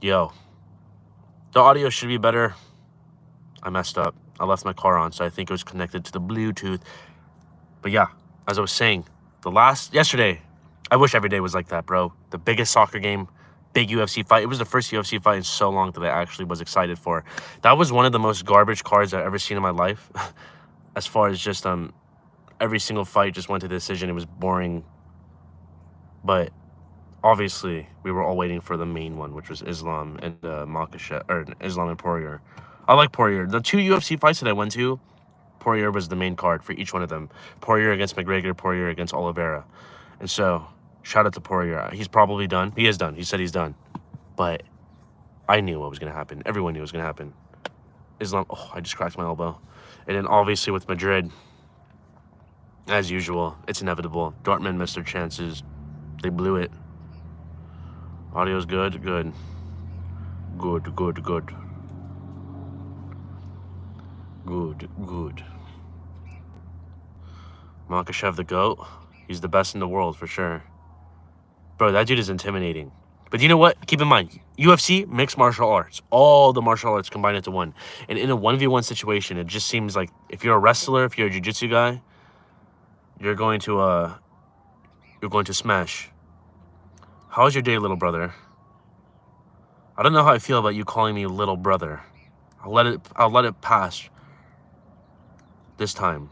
Yo, the audio should be better. I messed up. I left my car on, so I think it was connected to the Bluetooth. But yeah, as I was saying, yesterday, I wish every day was like that, bro. The biggest soccer game, big UFC fight. It was the first UFC fight in so long that I actually was excited for. That was one of the most garbage cards I've ever seen in my life. As far as just every single fight just went to decision. It was boring. But obviously, we were all waiting for the main one, which was Islam and Makhachev, or Islam and Poirier. I like Poirier. The two UFC fights that I went to, Poirier was the main card for each one of them. Poirier against McGregor, Poirier against Oliveira. And so, shout out to Poirier. He's probably done. He is done. He said he's done. But I knew what was going to happen. Everyone knew what was going to happen. Islam, oh, I just cracked my elbow. And then obviously with Madrid, as usual, it's inevitable. Dortmund missed their chances. They blew it. Audio's good? Good. Good, good, good. Good, good. Makhachev the GOAT. He's the best in the world for sure. Bro, that dude is intimidating. But you know what? Keep in mind, UFC, mixed martial arts. All the martial arts combined into one. And in a 1v1 situation, it just seems like if you're a wrestler, if you're a jiu-jitsu guy, you're going to smash. How's your day, little brother? I don't know how I feel about you calling me little brother. I'll let it pass this time.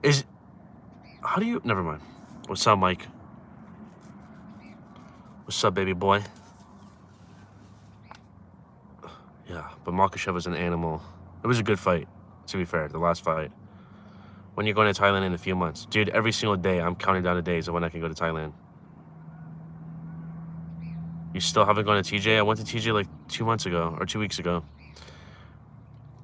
Never mind. What's up, Mike? What's up, baby boy? Yeah, but Makhachev was an animal. It was a good fight, to be fair, the last fight. When you're going to Thailand in a few months. Dude, every single day, I'm counting down the days of when I can go to Thailand. You still haven't gone to TJ? I went to TJ like 2 months ago, or 2 weeks ago.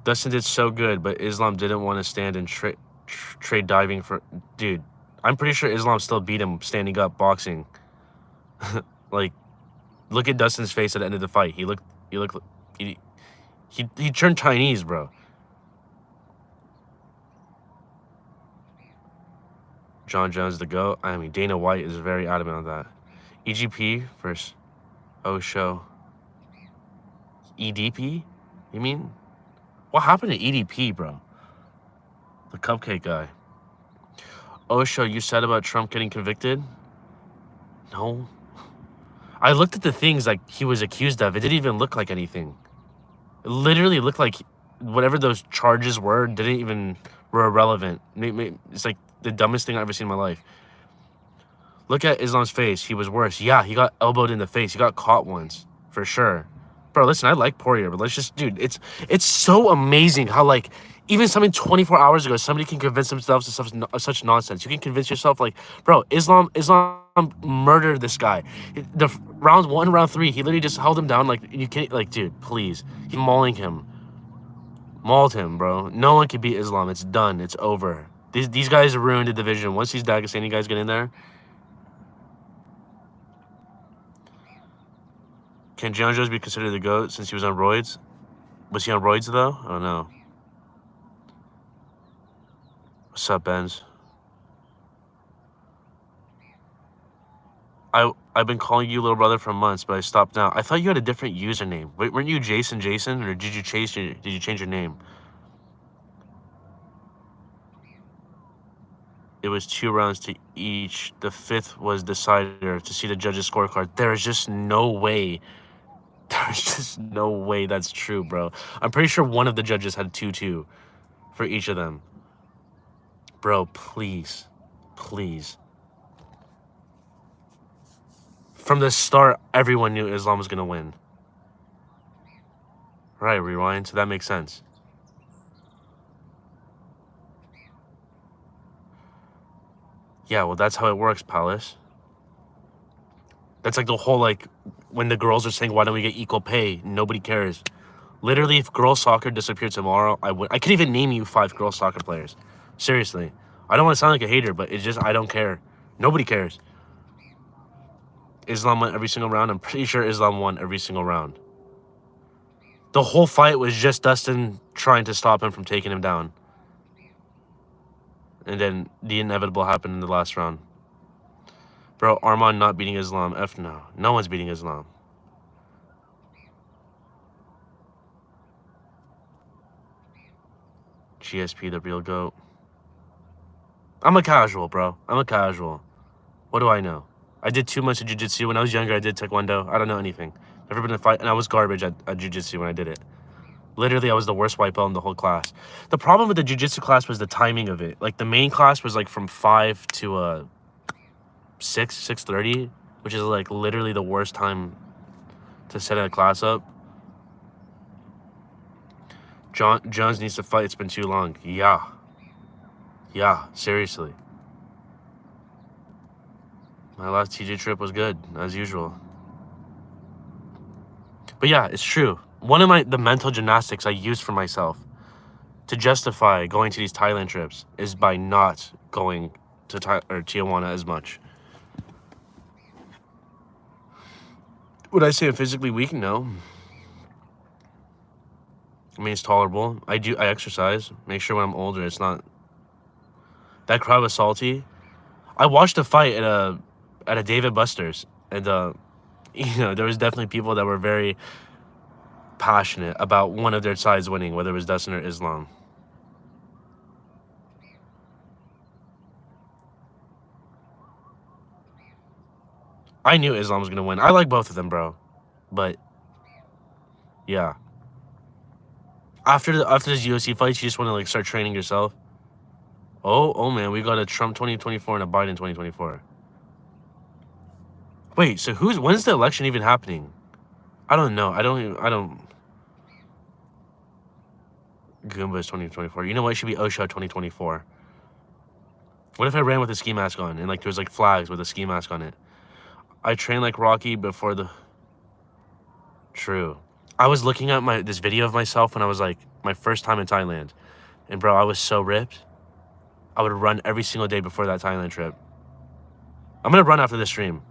Dustin did so good, but Islam didn't want to stand and trade diving for... Dude, I'm pretty sure Islam still beat him standing up boxing. Like, look at Dustin's face at the end of the fight. He turned Chinese, bro. John Jones the GOAT. I mean, Dana White is very adamant on that. EGP versus Osho. EDP? You mean? What happened to EDP, bro? The cupcake guy. Osho, you said about Trump getting convicted? No. I looked at the things like he was accused of. It didn't even look like anything. It literally looked like whatever those charges were were irrelevant. It's like the dumbest thing I've ever seen in my life. Look at Islam's face. He was worse. Yeah, he got elbowed in the face. He got caught once, for sure. Bro, listen, I like Poirier, but let's just, dude, it's so amazing how, like, even something 24 hours ago, somebody can convince themselves of such nonsense. You can convince yourself, like, bro, Islam murdered this guy. The round 1, round 3, he literally just held him down, like, you can't, like, dude, please. He's mauling him. Mauled him, bro. No one can beat Islam. It's done. It's over. These guys ruined the division. Once these Dagestani guys get in there, can John Jones be considered the GOAT since he was on roids? Was he on roids, though? I don't know. What's up, Benz? I've been calling you little brother for months, but I stopped now. I thought you had a different username. Wait, weren't you Jason, or did you change your name? It was 2 rounds to each. The 5th was decider to see the judge's scorecard. There's just no way. There's just no way that's true, bro. I'm pretty sure one of the judges had 2-2 for each of them. Bro, please. Please. From the start, everyone knew Islam was going to win. Right, rewind. So that makes sense. Yeah, well, that's how it works, Palace. That's like the whole, like, when the girls are saying, why don't we get equal pay? Nobody cares. Literally, if girls soccer disappeared tomorrow, I could even name you 5 girls soccer players. Seriously. I don't want to sound like a hater, but it's just, I don't care. Nobody cares. Islam won every single round. I'm pretty sure Islam won every single round. The whole fight was just Dustin trying to stop him from taking him down. And then the inevitable happened in the last round. Bro, Armand not beating Islam. F no. No one's beating Islam. GSP, the real GOAT. I'm a casual, bro. I'm a casual. What do I know? I did 2 months of jiu-jitsu. When I was younger, I did taekwondo. I don't know anything. Never been in a fight, and I was garbage at jiu-jitsu when I did it. Literally, I was the worst white belt in the whole class. The problem with the jiu-jitsu class was the timing of it. Like, the main class was, like, from 5 to 6:30, which is, like, literally the worst time to set a class up. Jones needs to fight. It's been too long. Yeah. Yeah, seriously. My last TJ trip was good, as usual. But yeah, it's true. One of the mental gymnastics I use for myself to justify going to these Thailand trips is by not going to Tijuana as much. Would I say I'm physically weak? No. I mean, it's tolerable. I exercise. Make sure when I'm older, it's not... That crowd was salty. I watched a fight at a David Buster's, and you know, there was definitely people that were very passionate about one of their sides winning, whether it was Dustin or Islam. I knew Islam was gonna win. I like both of them, bro. But yeah, after this UFC fight, you just want to like start training yourself. Oh man, we got a Trump 2024 and a Biden 2024. Wait, so when's the election even happening? I don't know. I don't. Goomba's 2024. You know what? It should be OSHA 2024. What if I ran with a ski mask on and like there was like flags with a ski mask on it? I trained like Rocky before the... True. I was looking at this video of myself when I was like my first time in Thailand. And bro, I was so ripped. I would run every single day before that Thailand trip. I'm gonna run after this stream.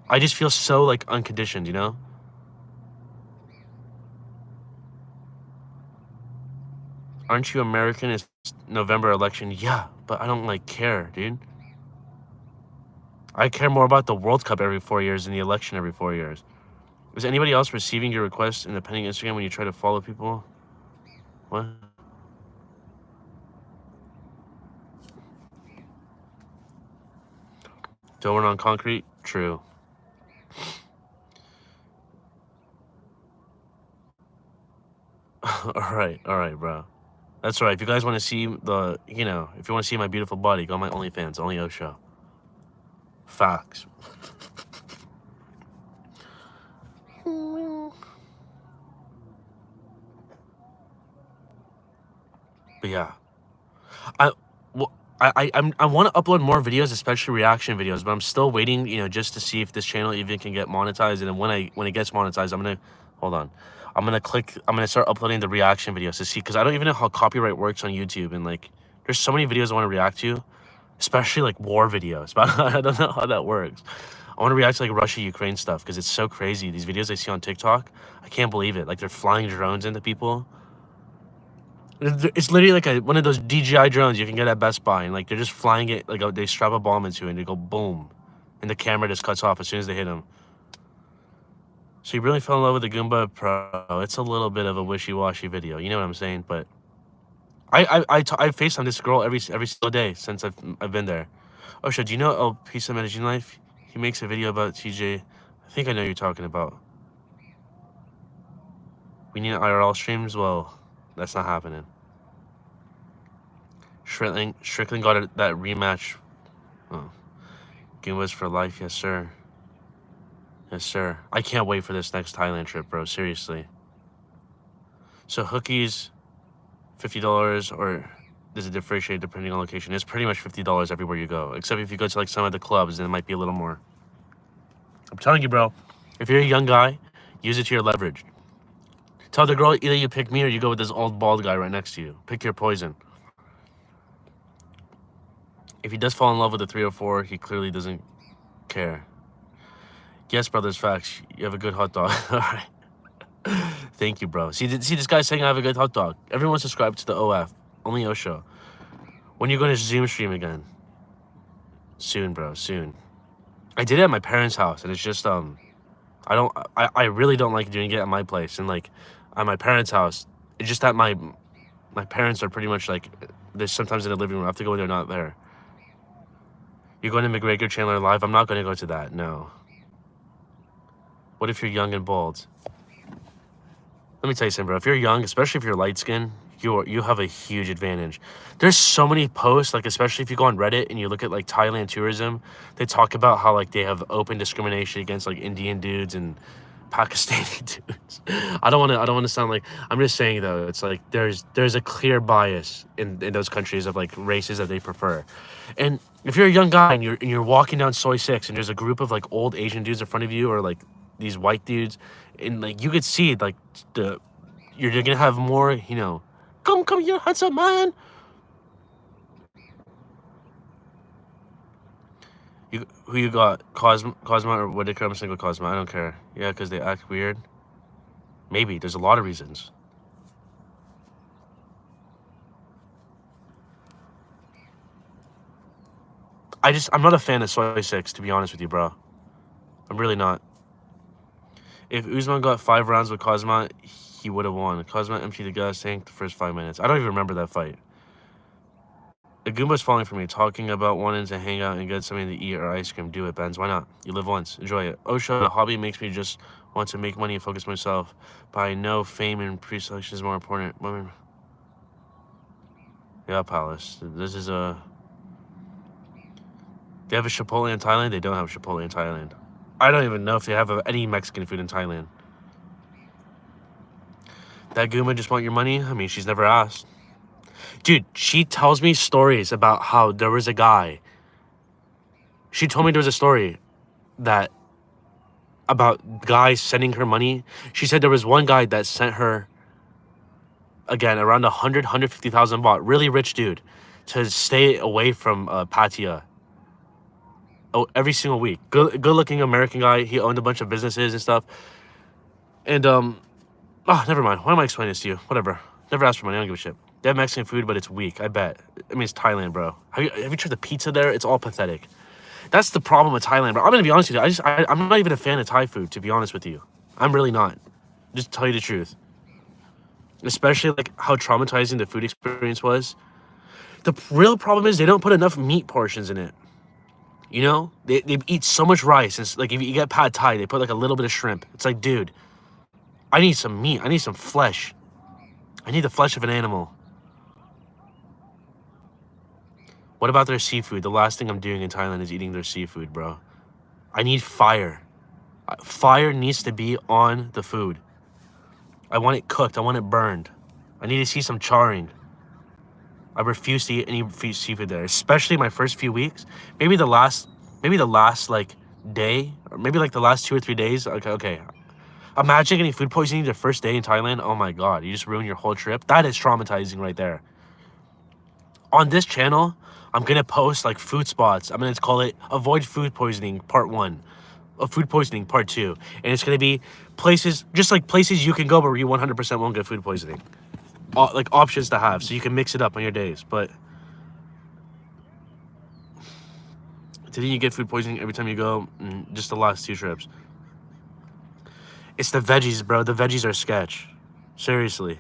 I just feel so like unconditioned, you know? Aren't you American? It's November election. Yeah, but I don't like care, dude. I care more about the World Cup every 4 years than the election every 4 years. Is anybody else receiving your requests in the pending Instagram when you try to follow people? What? Don't run on concrete? True. All right, bro. That's right. If you guys want to see if you want to see my beautiful body, go on my OnlyFans, only Osho. Facts. But yeah, I want to upload more videos, especially reaction videos. But I'm still waiting, just to see if this channel even can get monetized. And then when it gets monetized, I'm gonna start uploading the reaction videos to see, because I don't even know how copyright works on YouTube. And like, there's so many videos I want to react to, especially like war videos. But I don't know how that works. I want to react to like Russia-Ukraine stuff because it's so crazy. These videos I see on TikTok, I can't believe it. Like they're flying drones into people. It's literally like one of those DJI drones you can get at Best Buy, and like they're just flying it, like they strap a bomb into it and they go boom, and the camera just cuts off as soon as they hit them. So you really fell in love with the Goomba Pro? It's a little bit of a wishy-washy video, you know what I'm saying? But I FaceTime this girl every single day since I've been there. Oh shit, do you know El Piece of Managing Life? He makes a video about TJ. I think I know what you're talking about. We need IRL streams? Well, that's not happening. Strickland got that rematch. Oh. Goombas for life, yes sir. Yes sir. I can't wait for this next Thailand trip, bro. Seriously. So hookies, $50, or does it differentiate depending on location? It's pretty much $50 everywhere you go, except if you go to like some of the clubs, then it might be a little more. I'm telling you, bro. If you're a young guy, use it to your leverage. Tell the girl either you pick me or you go with this old bald guy right next to you. Pick your poison. If he does fall in love with the 304, he clearly doesn't care. Yes, brothers, facts. You have a good hot dog. All right. Thank you, bro. See this guy saying I have a good hot dog. Everyone subscribe to the OF. Only Osho. When you going to Zoom stream again? Soon, bro. Soon. I did it at my parents' house, and it's just I really don't like doing it at my place, and like at my parents' house. It's just that my parents are pretty much like there's sometimes in the living room. I have to go when they're not there. You're going to McGregor Chandler Live? I'm not going to go to that. No. What if you're young and bald? Let me tell you something, bro. If you're young, especially if you're light skinned, you have a huge advantage. There's so many posts, like especially if you go on Reddit and you look at like Thailand tourism, they talk about how like they have open discrimination against like Indian dudes and Pakistani dudes. I don't want to sound like I'm just saying though, it's like there's a clear bias in those countries of like races that they prefer. And if you're a young guy and you're walking down Soy 6 and there's a group of like old Asian dudes in front of you or like these white dudes and like you could see like the you're gonna have more, come here, handsome man. Who you got? Cosma or what did I'm saying with Cosma? I don't care. Yeah, because they act weird. Maybe. There's a lot of reasons. I'm not a fan of Soy 6, to be honest with you, bro. I'm really not. If Usman got 5 rounds with Cosma, he would have won. Cosma emptied the gas tank the first 5 minutes. I don't even remember that fight. The Goomba's falling for me, talking about wanting to hang out and get something to eat or ice cream. Do it, Benz. Why not? You live once. Enjoy it. Osho, the hobby makes me just want to make money and focus myself. But I know fame and pre-selection is more important. Women. Yeah, Palace. This is a... They have a Chipotle in Thailand? They don't have Chipotle in Thailand. I don't even know if they have any Mexican food in Thailand. That Goomba just want your money? I mean, she's never asked. Dude, she tells me stories about how there was a guy. She told me there was a story about guys sending her money. She said there was one guy that sent her, again, around 150,000 baht. Really rich dude. To stay away from Pattaya. Oh, every single week. Good-looking American guy. He owned a bunch of businesses and stuff. And, never mind. Why am I explaining this to you? Whatever. Never asked for money. I don't give a shit. They have Mexican food, but it's weak. I bet. I mean, it's Thailand, bro. Have you tried the pizza there? It's all pathetic. That's the problem with Thailand, bro. I'm gonna be honest with you. I'm not even a fan of Thai food, to be honest with you. I'm really not. Just to tell you the truth. Especially like how traumatizing the food experience was. The real problem is they don't put enough meat portions in it. You know, they eat so much rice. And like if you get pad Thai, they put like a little bit of shrimp. It's like, dude, I need some meat. I need some flesh. I need the flesh of an animal. What about their seafood? The last thing I'm doing in Thailand is eating their seafood, bro. I need fire. Fire needs to be on the food. I want it cooked. I want it burned. I need to see some charring. I refuse to eat any seafood there, especially my first few weeks. Maybe the last like day, or maybe like the last 2 or 3 days. Okay. Imagine getting food poisoning the first day in Thailand. Oh my God, you just ruin your whole trip. That is traumatizing right there. On this channel, I'm gonna post like food spots. I'm gonna call it Avoid Food Poisoning Part 1. Food Poisoning Part 2. And it's gonna be places, just like places you can go where you 100% won't get food poisoning. Like options to have, so you can mix it up on your days. But didn't you get food poisoning every time you go? Just the last 2 trips. It's the veggies, bro. The veggies are sketch. Seriously.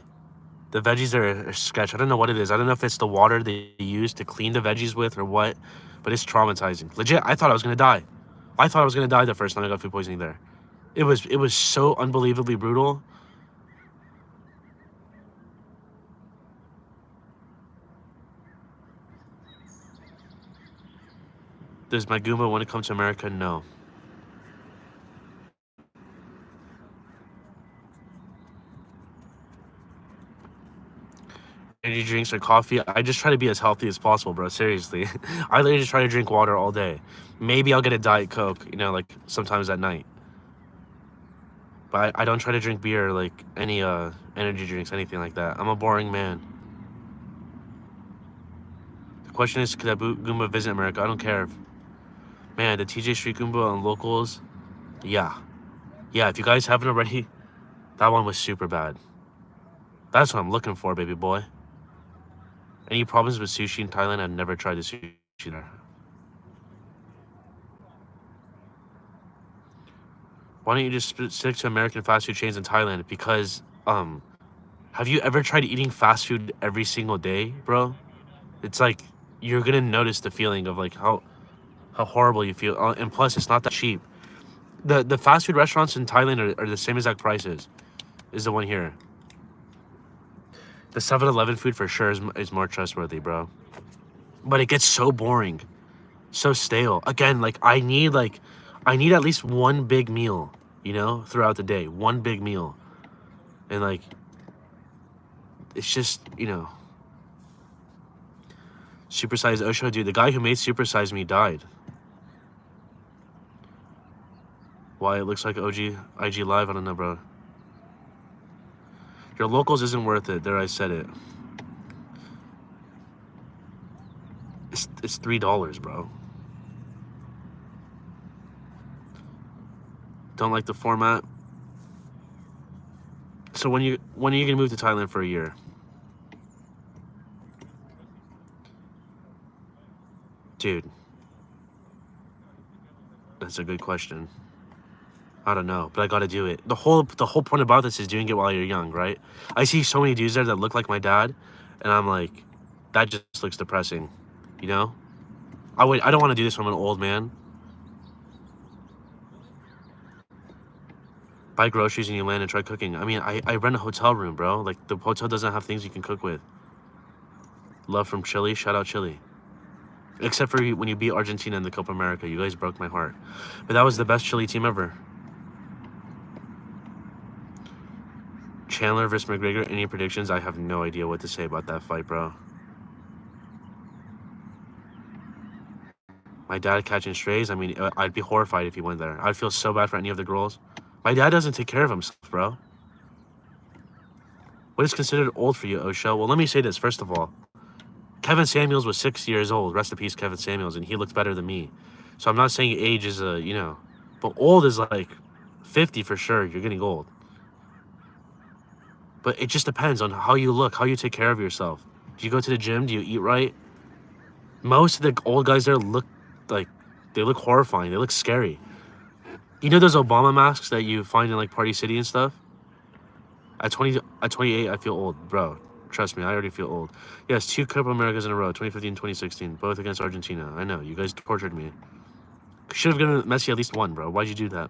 The veggies are a sketch. I don't know what it is. I don't know if it's the water they use to clean the veggies with or what, but it's traumatizing. Legit, I thought I was gonna die. I thought I was gonna die the first time I got food poisoning there. It was so unbelievably brutal. Does my Goomba want to come to America? No. Energy drinks or coffee. I just try to be as healthy as possible, bro. Seriously. I literally just try to drink water all day. Maybe I'll get a Diet Coke, like sometimes at night. But I don't try to drink beer or like any energy drinks, anything like that. I'm a boring man. The question is, could that Goomba visit America? I don't care. Man, the TJ Street Goomba on locals. Yeah. Yeah, if you guys haven't already, that one was super bad. That's what I'm looking for, baby boy. Any problems with sushi in Thailand? I've never tried the sushi there. Why don't you just stick to American fast food chains in Thailand? Because have you ever tried eating fast food every single day, bro? It's like you're gonna notice the feeling of like how horrible you feel, and plus it's not that cheap. The fast food restaurants in Thailand are the same exact prices as the one here. The 7-Eleven food for sure is more trustworthy, bro. But it gets so boring, so stale. Again, like I need at least one big meal, throughout the day. One big meal. And like it's just, Supersize Osho, dude. The guy who made Supersize Me died. Why it looks like IG Live? I don't know, bro. Your locals isn't worth it. There, I said it. It's $3, bro. Don't like the format. So when are you gonna move to Thailand for a year? Dude, that's a good question. I don't know, but I gotta do it. The whole point about this is doing it while you're young, right? I see so many dudes there that look like my dad, and I'm like, that just looks depressing, you know? I don't want to do this when I'm an old man. Buy groceries and you land and try cooking. I mean, I rent a hotel room, bro. Like, the hotel doesn't have things you can cook with. Love from Chile. Shout out Chile. Except for when you beat Argentina in the Copa America. You guys broke my heart. But that was the best Chile team ever. Chandler versus McGregor. Any predictions? I have no idea what to say about that fight, bro. My dad catching strays. I mean, I'd be horrified if he went there. I'd feel so bad for any of the girls. My dad doesn't take care of himself, bro. What is considered old for you, Osho? Well, let me say this, first of all. Kevin Samuels was 6 years old. Rest in peace, Kevin Samuels. And he looked better than me. So I'm not saying age is but old is like 50 for sure. You're getting old. But it just depends on how you look, how you take care of yourself. Do you go to the gym? Do you eat right? Most of the old guys there look like, they look horrifying. They look scary. You know those Obama masks that you find in like Party City and stuff? At 28, I feel old, bro. Trust me, I already feel old. Yes, 2 Copa Americas in a row, 2015 and 2016, both against Argentina. I know, you guys tortured me. Should have given Messi at least one, bro. Why'd you do that?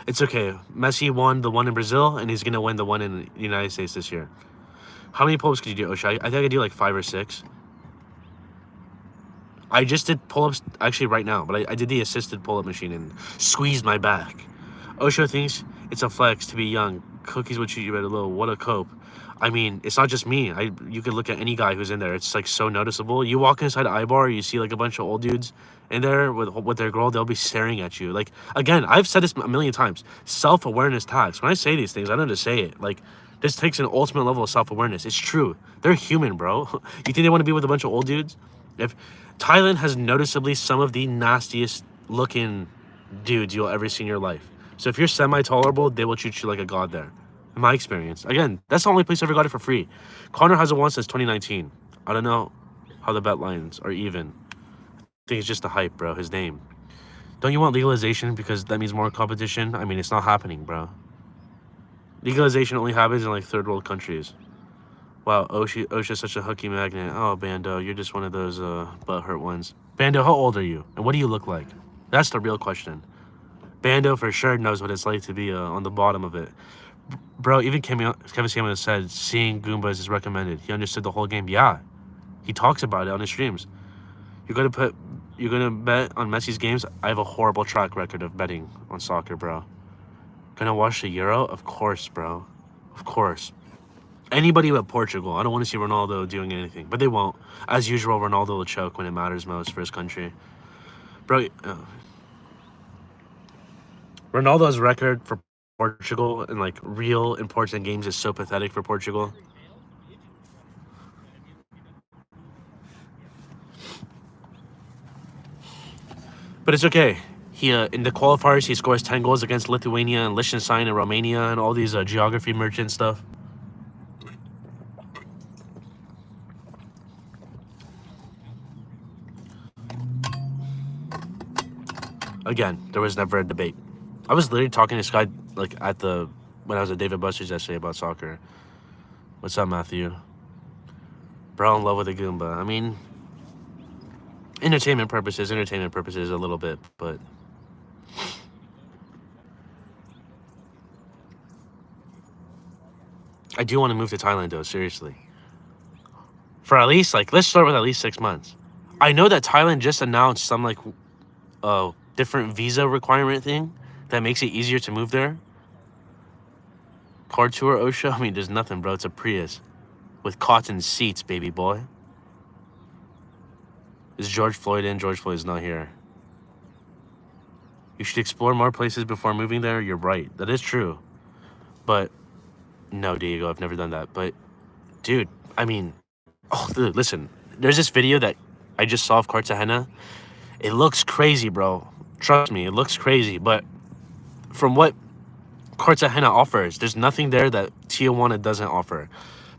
It's okay. Messi won the one in Brazil, and he's going to win the one in the United States this year. How many pull-ups could you do, Osha? I think I could do like 5 or 6. I just did pull-ups actually right now, but I did the assisted pull-up machine and squeezed my back. Osho thinks it's a flex to be young. Cookies would treat you better low. What a cope. I mean, it's not just me. You could look at any guy who's in there. It's like so noticeable. You walk inside Ibar, you see like a bunch of old dudes in there with their girl. They'll be staring at you. Like, again, I've said this a million times. Self-awareness tax. When I say these things, I don't just say it. Like, this takes an ultimate level of self-awareness. It's true. They're human, bro. You think they want to be with a bunch of old dudes? If Thailand has noticeably some of the nastiest looking dudes you'll ever see in your life. So if you're semi-tolerable, they will treat you like a god there. In my experience. Again, that's the only place I ever got it for free. Connor hasn't won since 2019. I don't know how the bet lines are even. I think it's just the hype, bro. His name. Don't you want legalization because that means more competition? I mean, it's not happening, bro. Legalization only happens in like third world countries. Wow, Osha's such a hooky magnet. Oh, Bando, you're just one of those butthurt ones. Bando, how old are you? And what do you look like? That's the real question. Bando for sure knows what it's like to be on the bottom of it. Bro, even Kevin Samuels said seeing Goombas is recommended. He understood the whole game. Yeah, he talks about it on his streams. You're gonna bet on Messi's games? I have a horrible track record of betting on soccer, bro. Gonna watch the Euro? Of course, bro. Of course. Anybody but Portugal. I don't want to see Ronaldo doing anything, but they won't. As usual, Ronaldo will choke when it matters most for his country. Bro, Ronaldo's record for Portugal in like real important games is so pathetic for Portugal. But it's okay. He in the qualifiers he scores 10 goals against Lithuania and Liechtenstein and Romania and all these geography merchant stuff. Again, there was never a debate. I was literally talking to this guy like when I was at David Buster's yesterday about soccer. What's up, Matthew? Bro, in love with a Goomba. I mean, entertainment purposes a little bit, but I do want to move to Thailand though, seriously. For at least let's start with at least 6 months. I know that Thailand just announced some different visa requirement thing that makes it easier to move there. Car tour OSHA? I mean, there's nothing, bro. It's a Prius with cotton seats, baby boy. Is George Floyd in? George Floyd is not here. You should explore more places before moving there. You're right. That is true. But no, Diego, I've never done that. But dude, I mean, oh, dude, listen. There's this video that I just saw of Cartagena. It looks crazy, bro. Trust me, it looks crazy. But from what Cartagena offers, there's nothing there that Tijuana doesn't offer.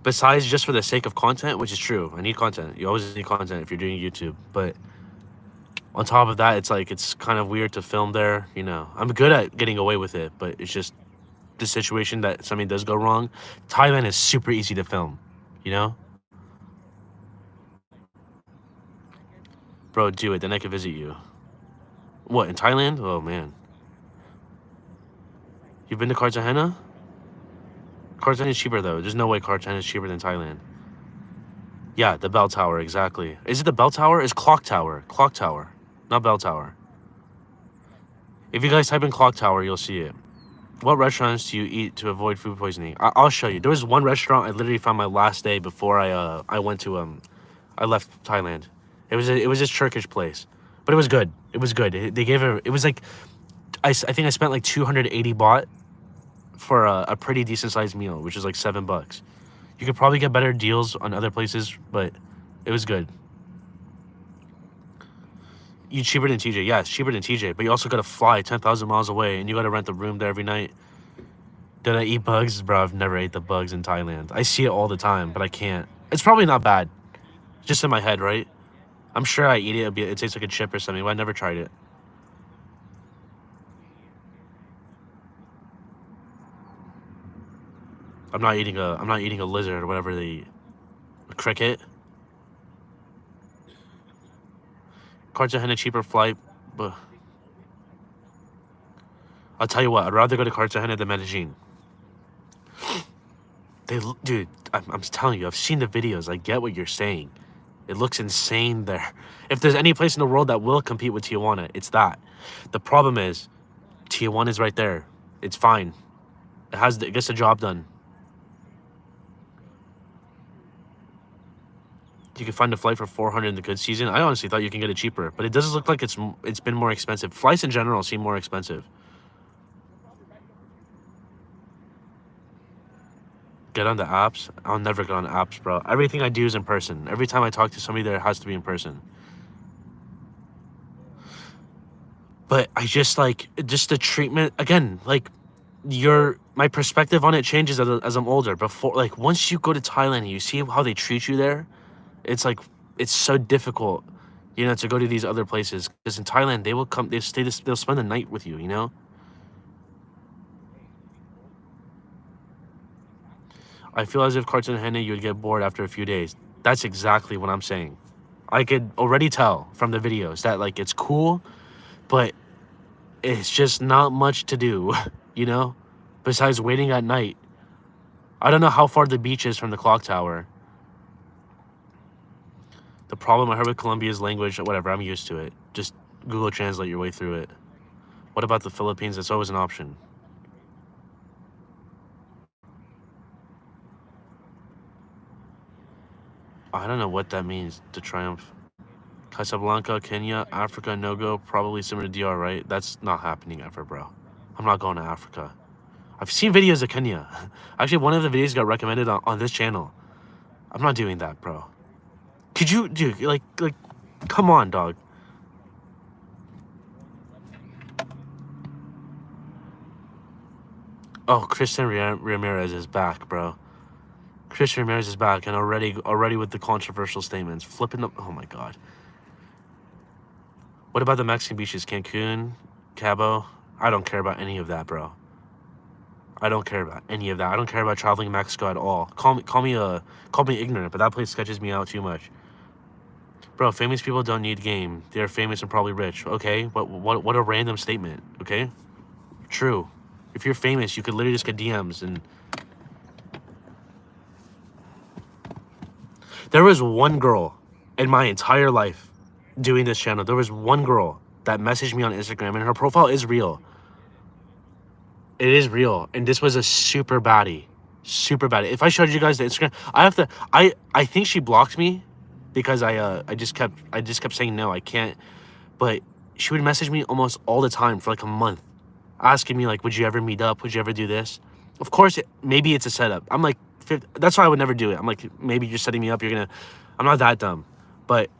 Besides just for the sake of content, which is true. I need content. You always need content if you're doing YouTube. But on top of that, it's kind of weird to film there. You know, I'm good at getting away with it, but it's just the situation that something does go wrong. Thailand is super easy to film, you know? Bro, do it. Then I can visit you. What, in Thailand? Oh, man. You've been to Cartagena? Cartagena is cheaper, though. There's no way Cartagena is cheaper than Thailand. Yeah, the bell tower, exactly. Is it the bell tower? It's clock tower. Clock tower, not bell tower. If you guys type in clock tower, you'll see it. What restaurants do you eat to avoid food poisoning? I'll show you. There was one restaurant I literally found my last day before I went to I left Thailand. It was this Turkish place, but it was good. It was good. They gave it was like I think I spent like 280 baht for a pretty decent sized meal, which is like $7. You could probably get better deals on other places, but it was good. You cheaper than TJ. Yeah, it's cheaper than TJ, but you also gotta fly 10,000 miles away, and you gotta rent the room there every night. Did I eat bugs? Bro, I've never ate the bugs in Thailand. I see it all the time, but I can't. It's probably not bad. Just in my head, right? I'm sure I eat it. It tastes like a chip or something, but I never tried it. I'm not eating a lizard or whatever they eat. A cricket. Cartagena cheaper flight, but I'll tell you what, I'd rather go to Cartagena than Medellin. Dude, I'm telling you, I've seen the videos. I get what you're saying. It looks insane there. If there's any place in the world that will compete with Tijuana, it's that. The problem is, Tijuana is right there. It fine. It gets the job done. You can find a flight for 400 in the good season. I honestly thought you can get it cheaper, but it does look like it's been more expensive. Flights in general seem more expensive. Get on the apps? I'll never get on apps, bro. Everything I do is in person. Every time I talk to somebody there, it has to be in person. But I just the treatment again. My perspective on it changes as I'm older. Before, once you go to Thailand and you see how they treat you there. It's so difficult, to go to these other places. Because in Thailand, they'll spend the night with you, I feel as if Cartagena, you would get bored after a few days. That's exactly what I'm saying. I could already tell from the videos that, it's cool, but it's just not much to do, besides waiting at night. I don't know how far the beach is from the clock tower. The problem I heard with Colombia's language, whatever, I'm used to it. Just Google Translate your way through it. What about the Philippines? It's always an option. I don't know what that means, to triumph. Casablanca, Kenya, Africa, no-go, probably similar to DR, right? That's not happening ever, bro. I'm not going to Africa. I've seen videos of Kenya. Actually, one of the videos got recommended on this channel. I'm not doing that, bro. Could you, dude, come on, dog. Oh, Christian Ramirez is back, bro. Christian Ramirez is back, and already with the controversial statements. Flipping the, oh my God. What about the Mexican beaches? Cancun, Cabo? I don't care about any of that, bro. I don't care about any of that. I don't care about traveling to Mexico at all. Call me ignorant, but that place sketches me out too much. Bro, famous people don't need game. They're famous and probably rich. Okay, what a random statement. Okay, true. If you're famous, you could literally just get DMs. And there was one girl in my entire life doing this channel. There was one girl that messaged me on Instagram, and her profile is real. It is real, and this was a super baddie. Super baddie. If I showed you guys the Instagram, I think she blocked me because I just kept saying no, I can't. But she would message me almost all the time for like a month, asking me like, would you ever meet up? Would you ever do this? Of course, maybe it's a setup. I'm like, that's why I would never do it. I'm like, maybe you're setting me up. I'm not that dumb. But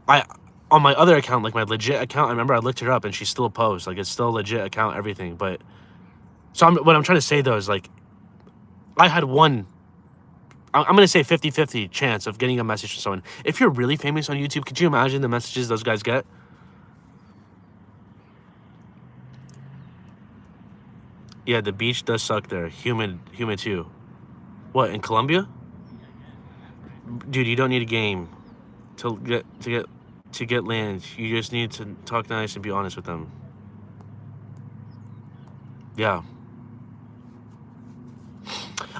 on my other account, like my legit account, I remember I looked her up and she still posts. Like, it's still a legit account, everything. But so what I'm trying to say though is like, I had one, I'm going to say 50-50 chance of getting a message from someone. If you're really famous on YouTube, could you imagine the messages those guys get? Yeah, the beach does suck there. Humid too. What, in Colombia? Dude, you don't need a game to get land. You just need to talk nice and be honest with them. Yeah.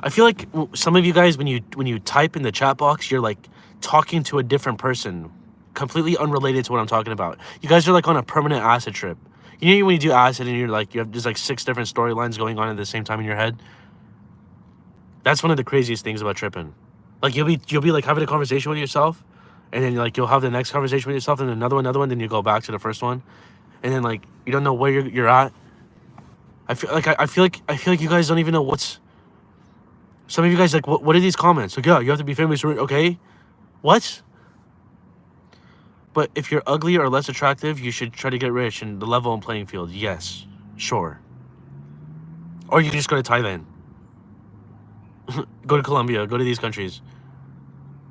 I feel like some of you guys, when you type in the chat box, you're like talking to a different person, completely unrelated to what I'm talking about. You guys are like on a permanent acid trip. You know when you do acid and you have just like 6 different storylines going on at the same time in your head? That's one of the craziest things about tripping. Like you'll be like having a conversation with yourself, and then like you'll have the next conversation with yourself, and another one, then you go back to the first one, and then like you don't know where you're at. I feel like you guys don't even know what's. Some of you guys like, what are these comments? Like, yeah, you have to be famous, okay? What? But if you're ugly or less attractive, you should try to get rich and the level and playing field. Yes, sure. Or you can just go to Thailand. Go to Colombia. Go to these countries.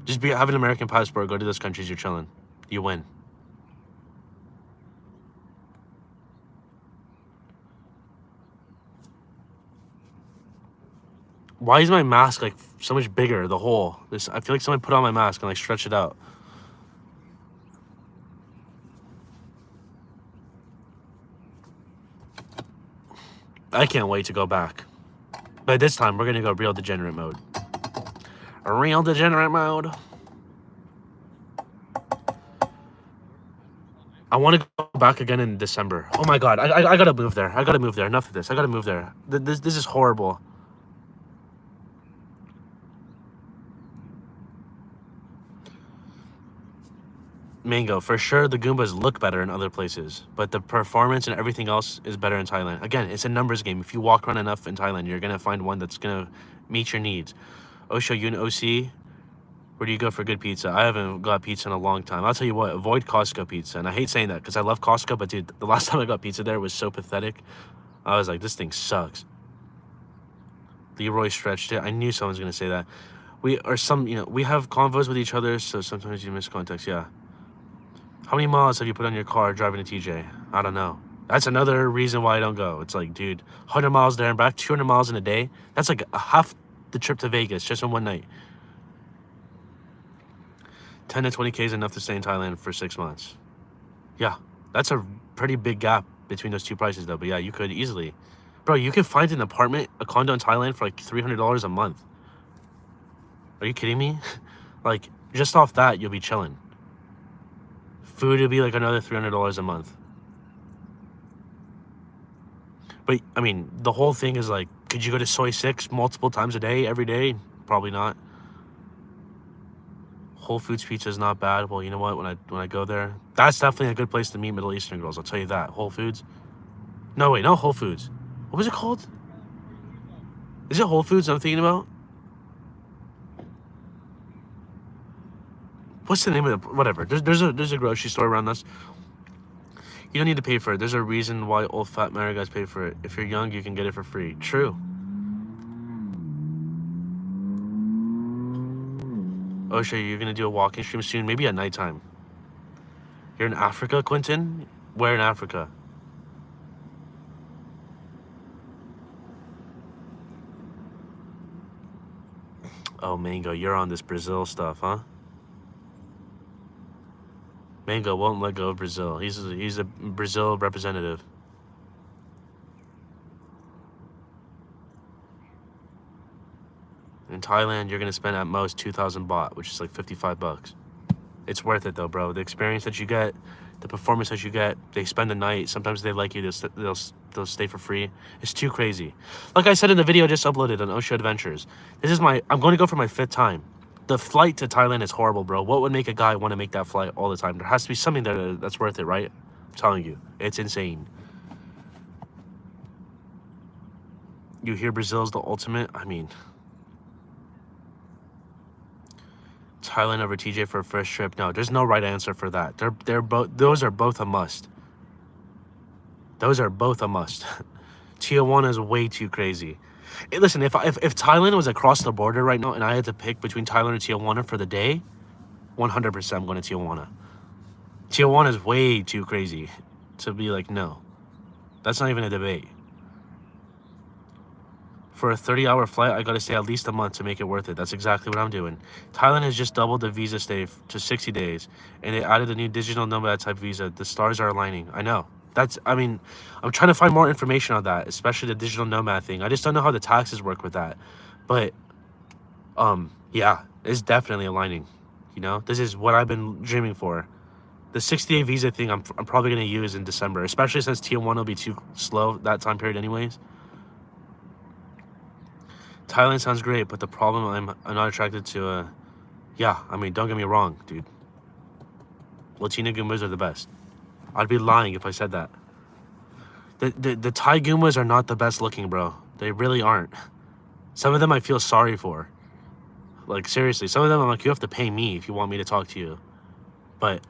Just have an American passport. Go to those countries. You're chilling. You win. Why is my mask like so much bigger? The hole. I feel like someone put on my mask and like stretched it out. I can't wait to go back. But this time we're gonna go real degenerate mode. Real degenerate mode. I want to go back again in December. Oh my god, I gotta move there. I gotta move there. Enough of this. I gotta move there. This is horrible. Mango, for sure the Goombas look better in other places, but the performance and everything else is better in Thailand. Again, it's a numbers game. If you walk around enough in Thailand, you're gonna find one that's gonna meet your needs. Osho, you in OC? Where do you go for good pizza? I haven't got pizza in a long time. I'll tell you what, avoid Costco pizza. And I hate saying that because I love Costco, but dude, the last time I got pizza there was so pathetic. I was like, this thing sucks. Leroy stretched it. I knew someone was gonna say that. We have convos with each other, so sometimes you miss context, yeah. How many miles have you put on your car driving to TJ? I don't know. That's another reason why I don't go. It's like, dude, 100 miles there and back, 200 miles in a day. That's like half the trip to Vegas just in one night. 10 to 20K is enough to stay in Thailand for 6 months. Yeah, that's a pretty big gap between those two prices though. But yeah, you could easily. Bro, you can find an apartment, a condo in Thailand for like $300 a month. Are you kidding me? Like, just off that, you'll be chilling. Food would be like another $300 a month. But, I mean, the whole thing is like, could you go to Soy 6 multiple times a day, every day? Probably not. Whole Foods pizza is not bad. Well, you know what? When I go there, that's definitely a good place to meet Middle Eastern girls. I'll tell you that. Whole Foods. No, wait, not Whole Foods. What was it called? Is it Whole Foods I'm thinking about? What's the name of the whatever? There's a grocery store around us. You don't need to pay for it. There's a reason why old fat married guys pay for it. If you're young, you can get it for free. True. Oh shit, you're gonna do a walking stream soon? Maybe at nighttime. You're in Africa, Quentin? Where in Africa? Oh, Mango, you're on this Brazil stuff, huh? Mango won't let go of Brazil. He's a Brazil representative. In Thailand, you're gonna spend at most 2,000 baht, which is like 55 bucks. It's worth it though, bro. The experience that you get, the performance that you get. They spend the night. Sometimes they like you. They'll stay for free. It's too crazy. Like I said in the video I just uploaded on Osho Adventures. I'm going to go for my 5th time. The flight to Thailand is horrible, bro. What would make a guy want to make that flight all the time? There has to be something there that's worth it, right? I'm telling you, it's insane. You hear Brazil's the ultimate? I mean, Thailand over TJ for a first trip? No, there's no right answer for that. They're both. Those are both a must. Those are both a must. Tijuana is way too crazy. Hey, listen, if Thailand was across the border right now and I had to pick between Thailand and Tijuana for the day, 100% I'm going to Tijuana. Tijuana is way too crazy to be like, no. That's not even a debate. For a 30-hour flight, I got to stay at least a month to make it worth it. That's exactly what I'm doing. Thailand has just doubled the visa stay to 60 days, and they added a new digital nomad type visa. The stars are aligning. I know. I mean, I'm trying to find more information on that, especially the digital nomad thing. I just don't know how the taxes work with that. But, yeah, it's definitely aligning. You know, this is what I've been dreaming for. The 60-day visa thing I'm probably going to use in December, especially since Tier 1 will be too slow that time period anyways. Thailand sounds great, but the problem I'm not attracted to, yeah, I mean, don't get me wrong, dude. Latina Goombas are the best. I'd be lying if I said that. The Thai Goombas are not the best looking, bro. They really aren't. Some of them I feel sorry for. Like, seriously, some of them I'm like, you have to pay me if you want me to talk to you. But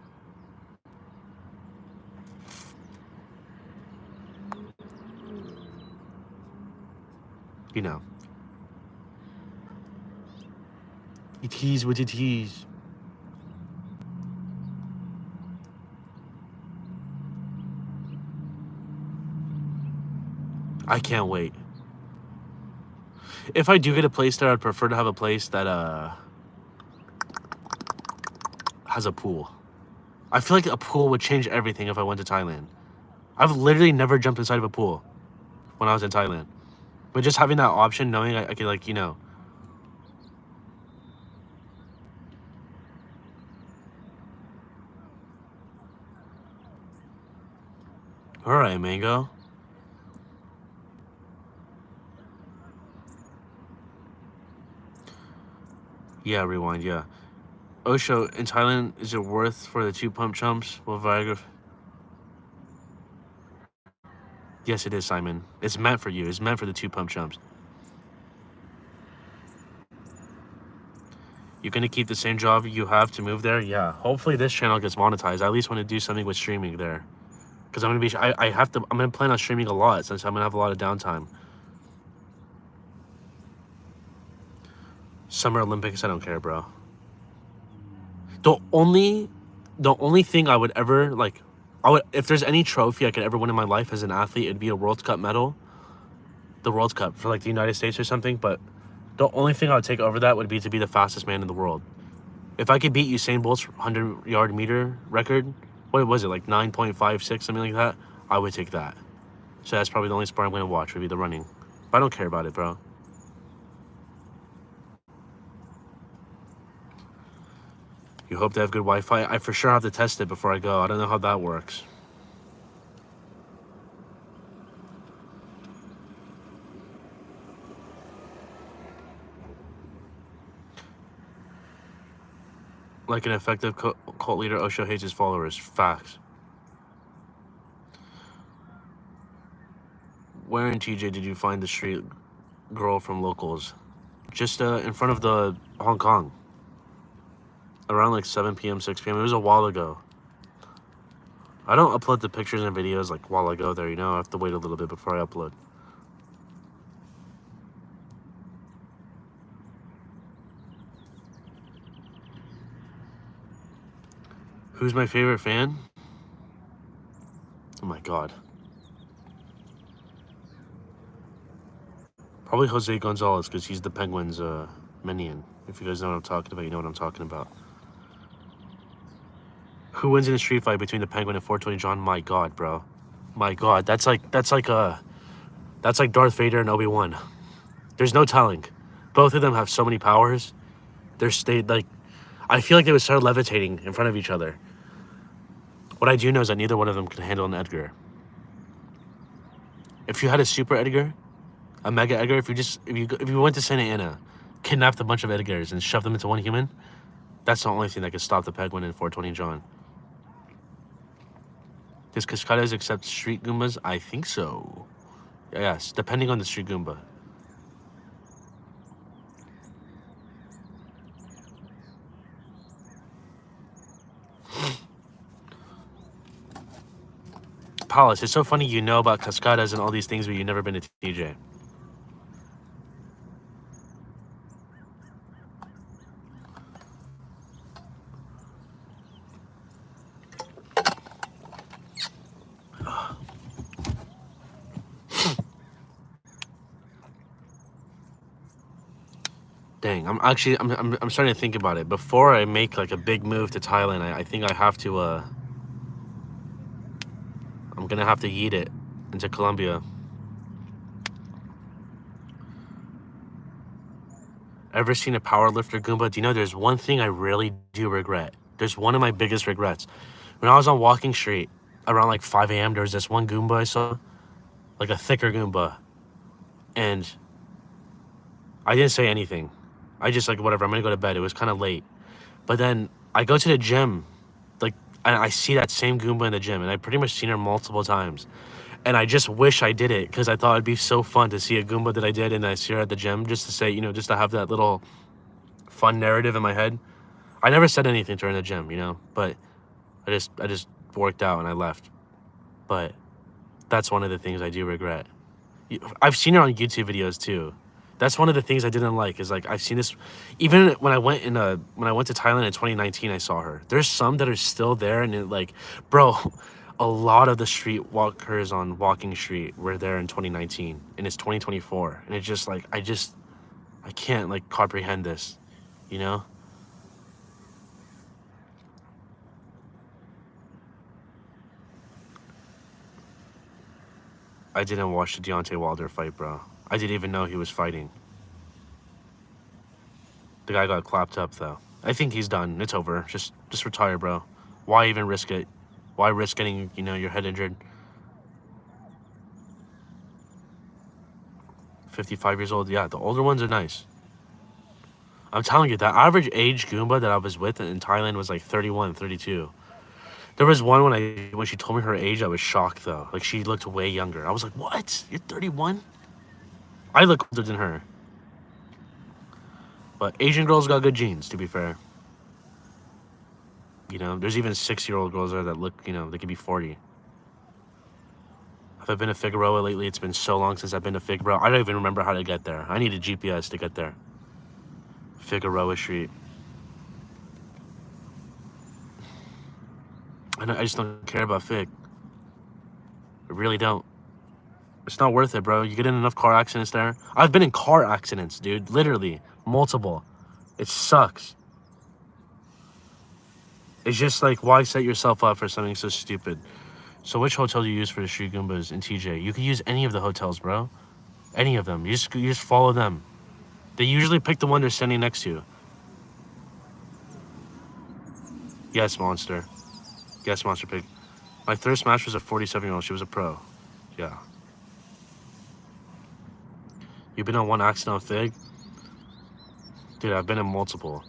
you know. You tease with your tease. I can't wait. If I do get a place there, I'd prefer to have a place that has a pool. I feel like a pool would change everything if I went to Thailand. I've literally never jumped inside of a pool when I was in Thailand. But just having that option, knowing I could, like, you know. Alright, Mango. Yeah, rewind, yeah. Osho, in Thailand, is it worth for the 2 pump chumps? Well, Viagra. Yes, it is, Simon. It's meant for you. It's meant for the 2 pump chumps. You're gonna keep the same job you have to move there? Yeah. Hopefully this channel gets monetized. I at least want to do something with streaming there. Because I'm gonna plan on streaming a lot since I'm gonna have a lot of downtime. Summer Olympics, I don't care, bro. The only thing I would ever, like, if there's any trophy I could ever win in my life as an athlete, it'd be a World Cup medal. The World Cup for, like, the United States or something. But the only thing I would take over that would be to be the fastest man in the world. If I could beat Usain Bolt's 100-yard meter record, what was it, like 9.56, something like that, I would take that. So that's probably the only sport I'm going to watch would be the running. But I don't care about it, bro. You hope they have good Wi-Fi? I for sure have to test it before I go. I don't know how that works. Like an effective cult leader, Osho hates his followers. Facts. Where in TJ did you find the street girl from locals? Just in front of the Hong Kong. Around like 7 p.m., 6 p.m. It was a while ago. I don't upload the pictures and videos like while I go there, you know? I have to wait a little bit before I upload. Who's my favorite fan? Oh my god. Probably Jose Gonzalez, because he's the Penguins' minion. If you guys know what I'm talking about, you know what I'm talking about. Who wins in a street fight between the Penguin and 420 John? My God, bro. My God, that's like Darth Vader and Obi-Wan. There's no telling. Both of them have so many powers. I feel like they would start levitating in front of each other. What I do know is that neither one of them can handle an Edgar. If you had a super Edgar, a mega Edgar, if you went to Santa Ana, kidnapped a bunch of Edgars and shoved them into one human, that's the only thing that could stop the Penguin and 420 John. Does Cascadas accept street Goombas? I think so. Yes, depending on the street Goomba. Palace, it's so funny you know about Cascadas and all these things, but you've never been to TJ. Dang, I'm starting to think about it. Before I make like a big move to Thailand, I think I have to I'm gonna have to yeet it into Colombia. Ever seen a powerlifter Goomba? Do you know there's one thing I really do regret? There's one of my biggest regrets. When I was on Walking Street around like 5 a.m., there was this one Goomba I saw, like a thicker Goomba, and I didn't say anything. I just like, whatever, I'm gonna go to bed. It was kind of late. But then I go to the gym, like, and I see that same Goomba in the gym, and I've pretty much seen her multiple times. And I just wish I did it, because I thought it'd be so fun to see a Goomba that I did, and I see her at the gym, just to say, just to have that little fun narrative in my head. I never said anything to her in the gym, but I just worked out and I left. But that's one of the things I do regret. I've seen her on YouTube videos too. That's one of the things I didn't like, is like I've seen this even when I went to Thailand in 2019. I saw her. There's some that are still there, and it, like, bro, a lot of the street walkers on Walking Street were there in 2019, and it's 2024, and it's just like I can't like comprehend this, I didn't watch the Deontay Wilder fight, bro. I didn't even know he was fighting. The guy got clapped up, though. I think he's done. It's over. Just retire, bro. Why even risk it? Why risk getting, your head injured? 55 years old. Yeah, the older ones are nice. I'm telling you, the average age Goomba that I was with in Thailand was like 31, 32. There was one when she told me her age, I was shocked, though. Like, she looked way younger. I was like, what? You're 31? I look older than her. But Asian girls got good genes, to be fair. There's even 6-year-old girls there that look, they could be 40. Have I been to Figueroa lately? It's been so long since I've been to Figueroa. I don't even remember how to get there. I need a GPS to get there. Figueroa Street. I just don't care about Fig. I really don't. It's not worth it, bro. You get in enough car accidents there. I've been in car accidents, dude. Literally. Multiple. It sucks. It's just like, why set yourself up for something so stupid? So which hotel do you use for the street Goombas in TJ? You could use any of the hotels, bro. Any of them. You just follow them. They usually pick the one they're standing next to. Yes, Monster. Yes, Monster Pig. My third smash was a 47-year-old. She was a pro. Yeah. You've been on one accident on Fig? Dude, I've been in multiple.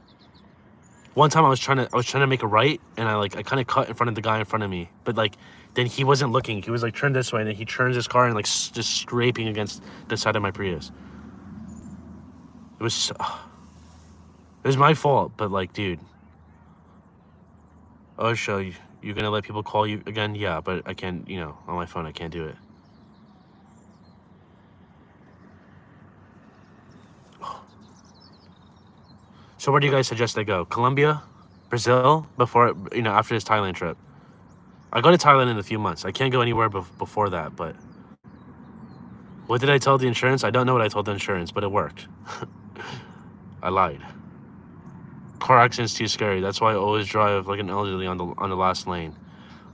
One time I was trying to make a right, and I kind of cut in front of the guy in front of me. But like, then he wasn't looking. He was like turned this way, and then he turns his car and like just scraping against the side of my Prius. It was my fault, but like, dude. Oh, show you gonna let people call you again? Yeah, but I can't. On my phone I can't do it. So where do you guys suggest I go? Colombia? Brazil? After this Thailand trip? I go to Thailand in a few months. I can't go anywhere before that, but... What did I tell the insurance? I don't know what I told the insurance, but it worked. I lied. Car accident's too scary. That's why I always drive like an elderly on the last lane.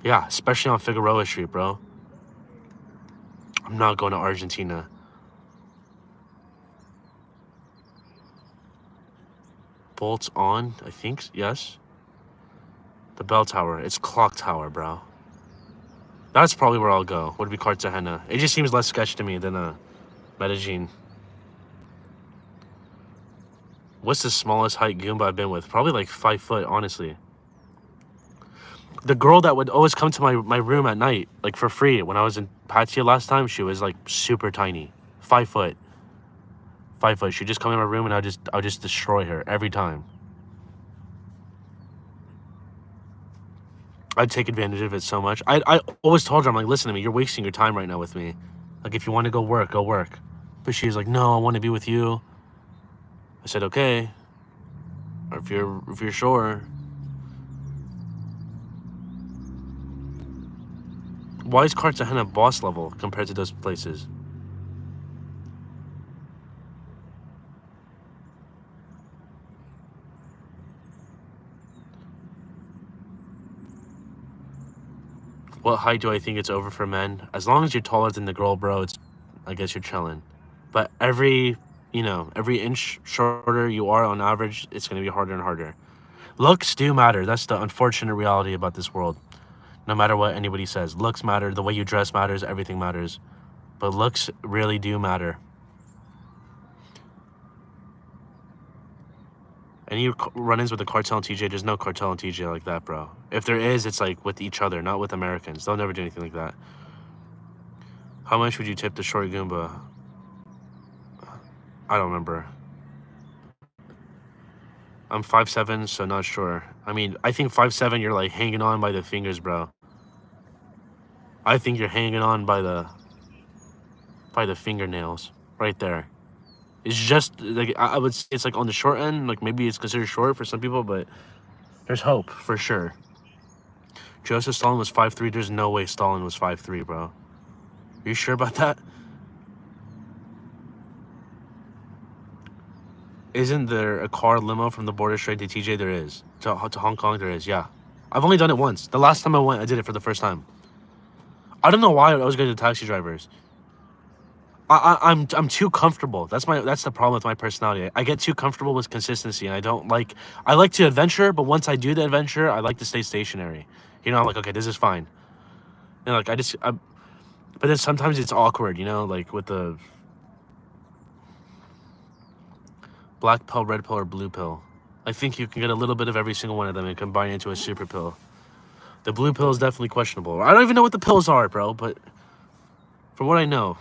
Yeah, especially on Figueroa Street, bro. I'm not going to Argentina. Bolts on, I think. Yes. The bell tower. It's clock tower, bro. That's probably where I'll go. Would be Cartagena. It just seems less sketch to me than Medellin. What's the smallest height Goomba I've been with? Probably like 5 foot, honestly. The girl that would always come to my room at night, like for free, when I was in Patia last time, she was like super tiny. 5 foot. 5 foot. She'd just come in my room and I would just destroy her every time. I'd take advantage of it so much. I always told her, I'm like, listen to me, you're wasting your time right now with me. Like, if you want to go work, go work. But she's like, no, I want to be with you. I said, okay. Or if you're sure. Why is Cartagena boss level compared to those places? What height do I think it's over for men? As long as you're taller than the girl, bro, I guess you're chilling. But every inch shorter you are on average, it's going to be harder and harder. Looks do matter. That's the unfortunate reality about this world. No matter what anybody says, looks matter. The way you dress matters. Everything matters. But looks really do matter. Any run-ins with the cartel and TJ? There's no cartel and TJ like that, bro. If there is, it's like with each other, not with Americans. They'll never do anything like that. How much would you tip the short Goomba? I don't remember. I'm 5'7", so not sure. I mean, I think 5'7", you're like hanging on by the fingers, bro. I think you're hanging on by the fingernails right there. It's just like I would say it's like on the short end. Like maybe it's considered short for some people, but there's hope for sure. Joseph Stalin was 5'3". There's no way Stalin was 5'3", bro. Are you sure about that? Isn't there a car limo from the border straight to TJ? There is. To Hong Kong, there is. Yeah, I've only done it once. The last time I went, I did it for the first time. I don't know why I was good at taxi drivers. I'm too comfortable. That's the problem with my personality. I get too comfortable with consistency, and I like to adventure, but once I do the adventure, I like to stay stationary. You know, I'm like, okay, this is fine. And like but then sometimes it's awkward, you know, like with the black pill, red pill, or blue pill. I think you can get a little bit of every single one of them and combine it into a super pill. The blue pill is definitely questionable. I don't even know what the pills are, bro, but from what I know,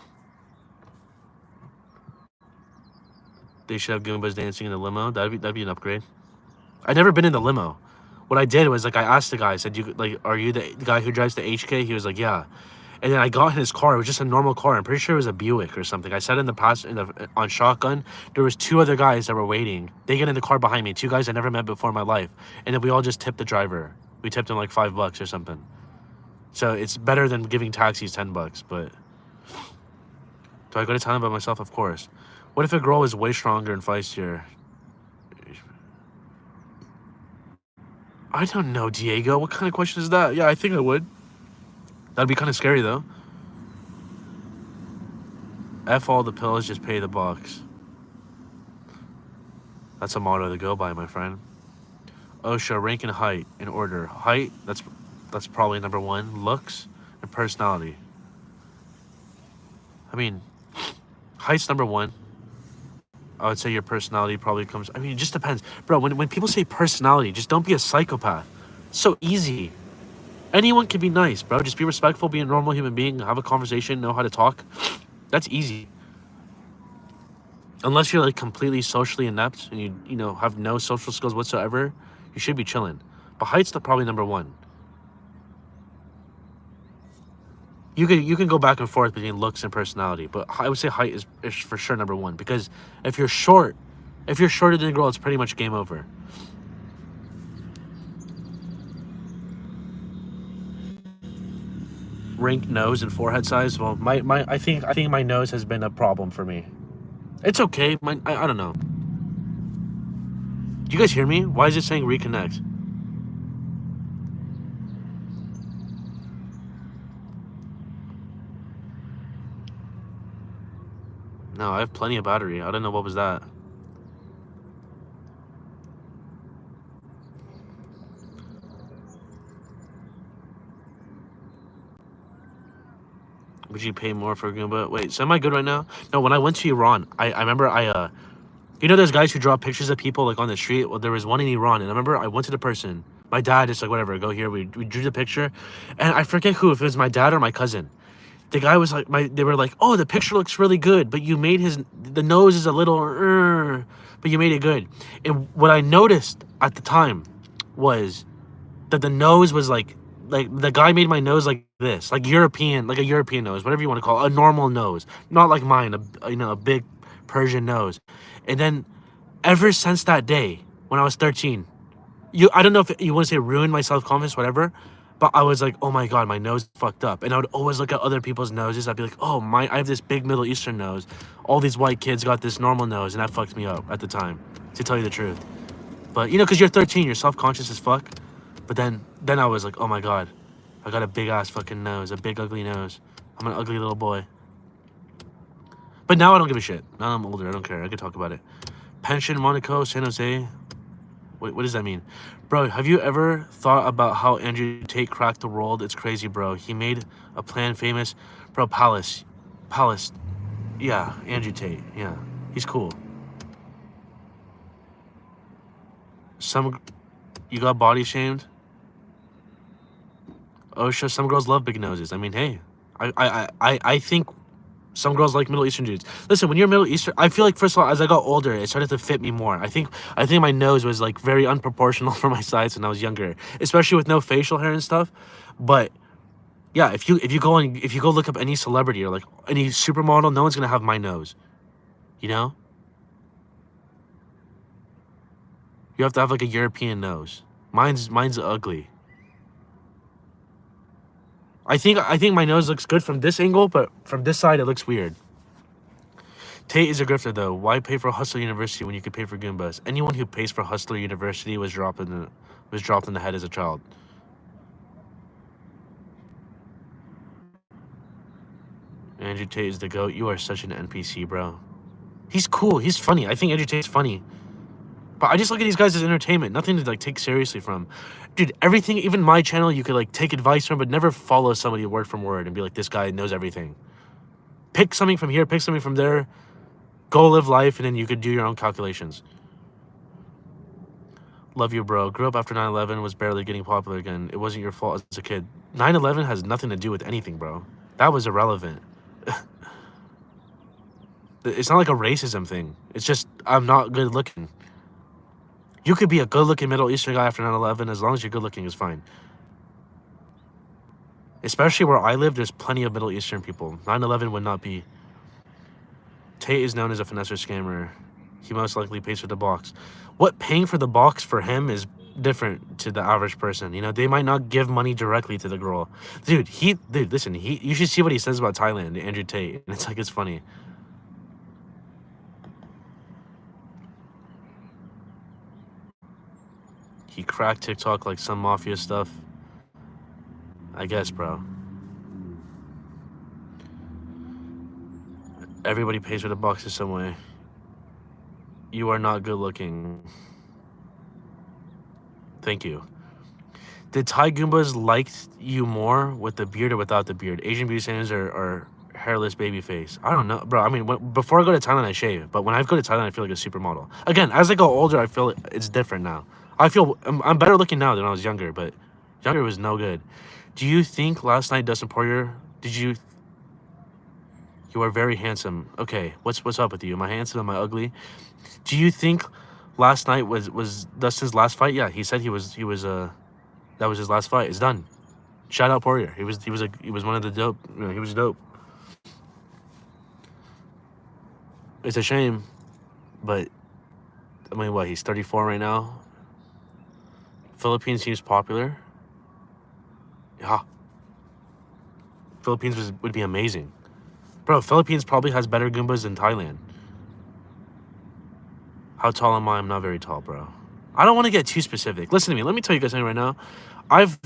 they should have Goombas dancing in the limo. That'd be an upgrade. I've never been in the limo. What I did was like I asked the guy. I said, are you the guy who drives the HK?" He was like, "Yeah." And then I got in his car. It was just a normal car. I'm pretty sure it was a Buick or something. I sat in the on shotgun. There was 2 other guys that were waiting. They get in the car behind me. 2 guys I never met before in my life. And then we all just tipped the driver. We tipped him like $5 or something. So it's better than giving taxis $10. But do I go to Thailand by myself? Of course. What if a girl is way stronger and feistier? I don't know, Diego. What kind of question is that? Yeah, I think I would. That'd be kind of scary, though. F all the pills, just pay the box. That's a motto to go by, my friend. OSHA, rank and height in order. Height, that's probably number 1. Looks and personality. I mean, height's number 1. I would say your personality probably comes... I mean, it just depends. Bro, when people say personality, just don't be a psychopath. It's so easy. Anyone can be nice, bro. Just be respectful, be a normal human being, have a conversation, know how to talk. That's easy. Unless you're like completely socially inept and you know have no social skills whatsoever, you should be chilling. But height's probably number 1. You can go back and forth between looks and personality, but I would say height is for sure number 1, because if you're shorter than a girl, it's pretty much game over. Rank nose and forehead size. Well, I think my nose has been a problem for me. It's okay. I don't know. you guys hear me? Why is it saying reconnect? No, I have plenty of battery. I don't know what was that. Would you pay more for a Goomba? Wait, so am I good right now? No, when I went to Iran, I remember you know those guys who draw pictures of people like on the street? Well, there was one in Iran, and I remember I went to the person. My dad just like, whatever, go here. We drew the picture, and I forget who, if it was my dad or my cousin. The guy was like, they were like, oh, the picture looks really good, but you made the nose is a little, but you made it good. And what I noticed at the time was that the nose was like the guy made my nose like this, like European, like a European nose, whatever you want to call it, a normal nose, not like mine, a big Persian nose. And then ever since that day, when I was 13, I don't know if you want to say ruined my self-confidence, whatever, but I was like, oh my God, my nose fucked up. And I would always look at other people's noses. I'd be like, oh, I have this big Middle Eastern nose. All these white kids got this normal nose, and that fucked me up at the time, to tell you the truth. But, you know, because you're 13, you're self-conscious as fuck. But then I was like, oh my God, I got a big-ass fucking nose, a big, ugly nose. I'm an ugly little boy. But now I don't give a shit. Now I'm older. I don't care. I can talk about it. Pension, Monaco, San Jose. What does that mean? Bro, have you ever thought about how Andrew Tate cracked the world? It's crazy, bro. He made a plan famous. Bro, Palace. Yeah, Andrew Tate. Yeah, he's cool. You got body shamed? Oh, sure, some girls love big noses. I mean, hey, I think some girls like Middle Eastern dudes. Listen, when you're Middle Eastern, I feel like, first of all, as I got older, it started to fit me more. I think my nose was like very unproportional for my size when I was younger, especially with no facial hair and stuff. But yeah, if you go look up any celebrity or like any supermodel, no one's gonna have my nose. You know? You have to have like a European nose. Mine's ugly. I think my nose looks good from this angle, but from this side it looks weird. Tate is a grifter though. Why pay for Hustler University when you could pay for Goombas? Anyone who pays for Hustler University was dropped in the head as a child. Andrew Tate is the GOAT. You are such an NPC, bro. He's cool. He's funny. I think Andrew Tate's funny. But I just look at these guys as entertainment. Nothing to like take seriously from. Dude, everything, even my channel, you could like take advice from, but never follow somebody word from word and be like, this guy knows everything. Pick something from here, pick something from there. Go live life, and then you could do your own calculations. Love you, bro. Grew up after 9/11, was barely getting popular again. It wasn't your fault as a kid. 9/11 has nothing to do with anything, bro. That was irrelevant. It's not like a racism thing. It's just, I'm not good looking. You could be a good-looking Middle Eastern guy after 9/11. As long as you're good-looking, is fine. Especially where I live, there's plenty of Middle Eastern people. 9/11 would not be. Tate is known as a finesser scammer. He most likely pays for the box. What paying for the box for him is different to the average person. You know, they might not give money directly to the girl. Dude, listen, you should see what he says about Thailand, Andrew Tate. And it's like, it's funny. He cracked TikTok like some mafia stuff. I guess, bro. Everybody pays for the box in some way. You are not good looking. Thank you. Did Thai Goombas like you more with the beard or without the beard? Asian beauty standards or hairless baby face? I don't know, bro. I mean, before I go to Thailand, I shave. But when I go to Thailand, I feel like a supermodel. Again, as I go older, I feel it's different now. I'm better looking now than I was younger, but younger was no good. Do you think last night, Dustin Poirier, you are very handsome. Okay, what's up with you? Am I handsome? Am I ugly? Do you think last night was Dustin's last fight? Yeah, he said that was his last fight. It's done. Shout out Poirier. He was one of the dope. You know, he was dope. It's a shame, but I mean, what? He's 34 right now. Philippines seems popular. Yeah. Philippines would be amazing. Bro, Philippines probably has better Goombas than Thailand. How tall am I? I'm not very tall, bro. I don't want to get too specific. Listen to me. Let me tell you guys something right now. I've,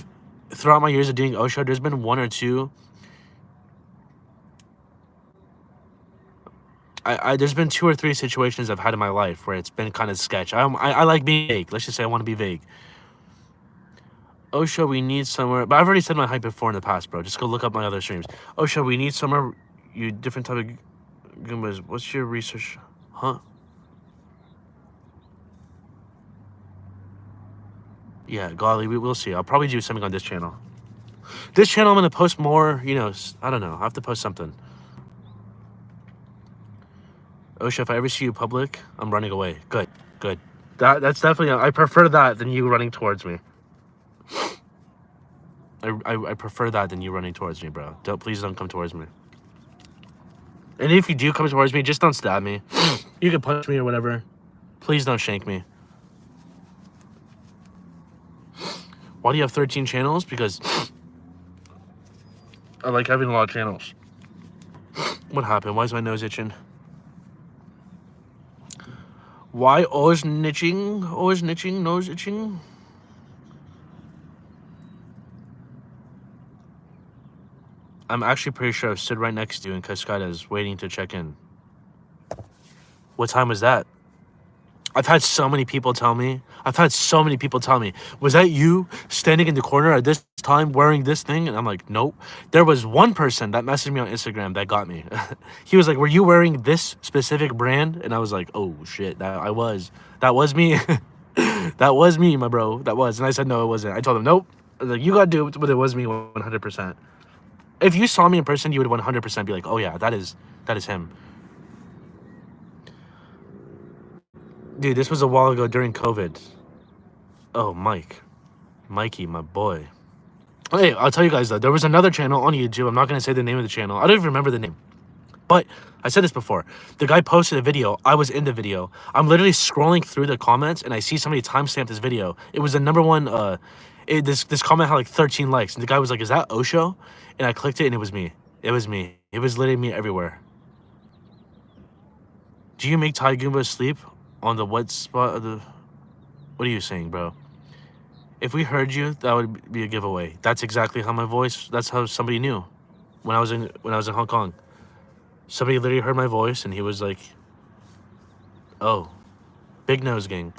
throughout my years of doing Osho, there's been one or two. There's been 2 or 3 situations I've had in my life where it's been kind of sketch. I like being vague. Let's just say I want to be vague. Osho, we need somewhere. But I've already said my hype before in the past, bro. Just go look up my other streams. Osho, we need somewhere. You different type of Goombas. What's your research? Huh? Yeah, golly, we will see. I'll probably do something on this channel. This channel, I'm going to post more, you know, I don't know. I have to post something. Osho, if I ever see you public, I'm running away. Good, good. That's definitely, I prefer that than you running towards me. I prefer that than you running towards me, bro. Please don't come towards me. And if you do come towards me, just don't stab me. You can punch me or whatever. Please don't shank me. Why do you have 13 channels? Because I like having a lot of channels. What happened? Why is my nose itching? Why always niching? Always niching? Nose itching? I'm actually pretty sure I've stood right next to you in Cascadas waiting to check in. What time was that? I've had so many people tell me. Was that you standing in the corner at this time wearing this thing? And I'm like, nope. There was one person that messaged me on Instagram that got me. He was like, were you wearing this specific brand? And I was like, oh shit, that was me. That was me, my bro. That was. And I said, no, it wasn't. I told him, nope. I was like, you got duped, but it was me 100%. If you saw me in person, you would 100% be like, oh yeah, that is him. Dude, this was a while ago during COVID. Oh, Mikey, my boy. Hey, I'll tell you guys though, there was another channel on YouTube. I'm not going to say the name of the channel. I don't even remember the name. But I said this before. The guy posted a video. I was in the video. I'm literally scrolling through the comments and I see somebody timestamp this video. It was the number one, this comment had like 13 likes. And the guy was like, is that Osho? And I clicked it and it was me. It was me. It was literally me everywhere. Do you make Thai Goombas sleep on the wet spot of the... What are you saying, bro? If we heard you, that would be a giveaway. That's exactly how my voice... That's how somebody knew. When I was in Hong Kong. Somebody literally heard my voice and he was like, oh, big nose gang.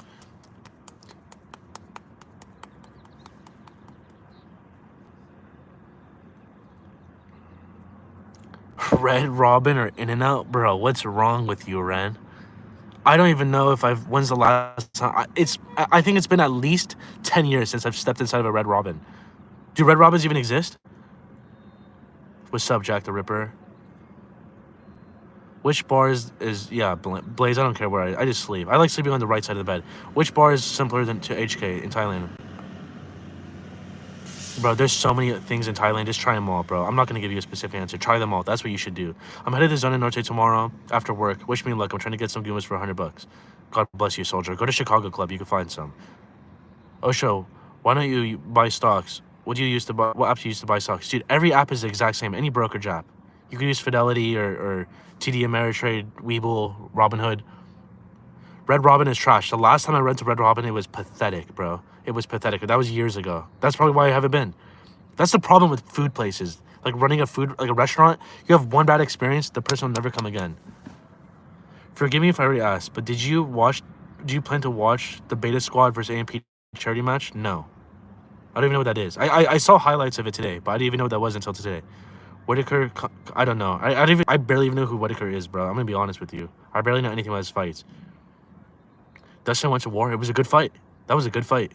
Red Robin or In-N-Out? Bro, what's wrong with you, Ren? I don't even know if when's the last time. I think it's been at least 10 years since I've stepped inside of a Red Robin. Do Red Robins even exist? What's up, Jack the Ripper? Which bar is yeah, Blaze, I don't care where I just sleep. I like sleeping on the right side of the bed. Which bar is simpler than to HK in Thailand? Bro, there's so many things in Thailand. Just try them all, bro. I'm not going to give you a specific answer. Try them all. That's what you should do. I'm headed to Zona Norte tomorrow after work. Wish me luck. I'm trying to get some Goombas for $100. God bless you, soldier. Go to Chicago Club. You can find some. Osho, why don't you buy stocks? What app do you use to buy stocks? Dude, every app is the exact same. Any brokerage app. You can use Fidelity or TD Ameritrade, Webull, Robinhood. Red Robin is trash. The last time I went to Red Robin, it was pathetic, bro. It was pathetic. That was years ago. That's probably why I haven't been. That's the problem with food places. Like running a restaurant, you have one bad experience, the person will never come again. Forgive me if I already asked, but do you plan to watch the Beta Squad versus AMP charity match? No. I don't even know what that is. I saw highlights of it today, but I didn't even know what that was until today. Whitaker, I don't know. I barely even know who Whitaker is, bro. I'm gonna be honest with you. I barely know anything about his fights. Dustin went to war. It was a good fight. That was a good fight.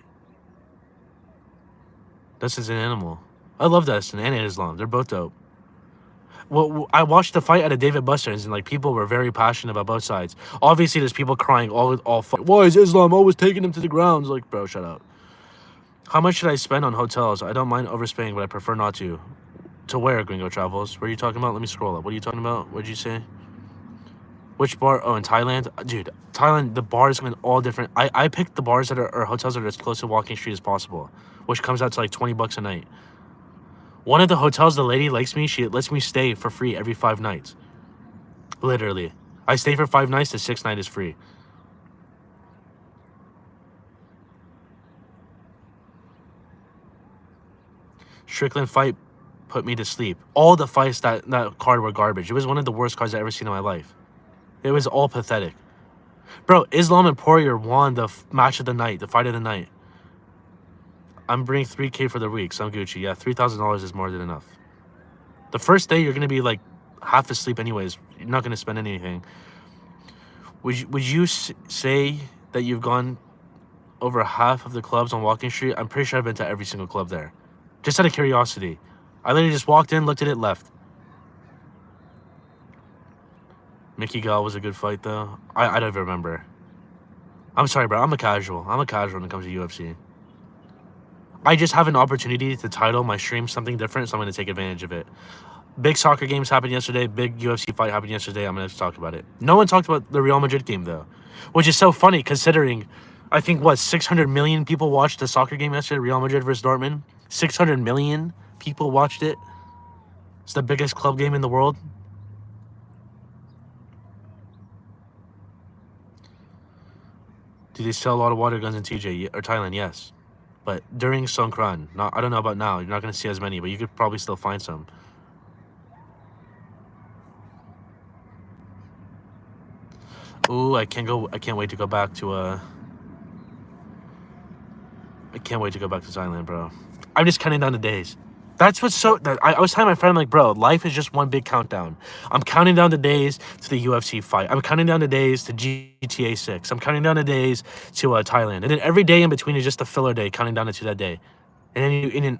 Dustin's an animal. I love Dustin and Islam. They're both dope. Well, I watched the fight at a David Buster's and like people were very passionate about both sides. Obviously, there's people crying all fight. Why is Islam always taking him to the ground? It's like, bro, shut up. How much should I spend on hotels? I don't mind overspending, but I prefer not to. To where, Gringo Travels? What are you talking about? Let me scroll up. What are you talking about? What did you say? Which bar? Oh, in Thailand? Dude, Thailand, the bars come in all different. I picked the bars that are, or hotels that are as close to Walking Street as possible, which comes out to like $20 a night. One of the hotels, the lady likes me. She lets me stay for free every 5 nights. Literally. I stay for 5 nights. The 6th night is free. Strickland fight put me to sleep. All the fights that card were garbage. It was one of the worst cards I've ever seen in my life. It was all pathetic. Bro, Islam and Poirier won the match of the night, the fight of the night. I'm bringing 3K for the week, so I'm Gucci. Yeah, $3,000 is more than enough. The first day, you're going to be like half asleep anyways. You're not going to spend anything. Would you say that you've gone over half of the clubs on Walking Street? I'm pretty sure I've been to every single club there. Just out of curiosity. I literally just walked in, looked at it, left. Mickey Gall was a good fight, though. I don't even remember. I'm sorry, bro. I'm a casual. I'm a casual when it comes to UFC. I just have an opportunity to title my stream something different, so I'm going to take advantage of it. Big soccer games happened yesterday. Big UFC fight happened yesterday. I'm going to talk about it. No one talked about the Real Madrid game, though, which is so funny considering, I think, 600 million people watched the soccer game yesterday, Real Madrid versus Dortmund. 600 million people watched it. It's the biggest club game in the world. Do they sell a lot of water guns in TJ or Thailand? Yes. But during Songkran, I don't know about now. You're not going to see as many, but you could probably still find some. Ooh, I can't wait to go back to I can't wait to go back to Thailand, bro. I'm just counting down the days. That's what's so... I was telling my friend, like, bro, life is just one big countdown. I'm counting down the days to the UFC fight. I'm counting down the days to GTA 6. I'm counting down the days to Thailand. And then every day in between is just a filler day, counting down to that day. And then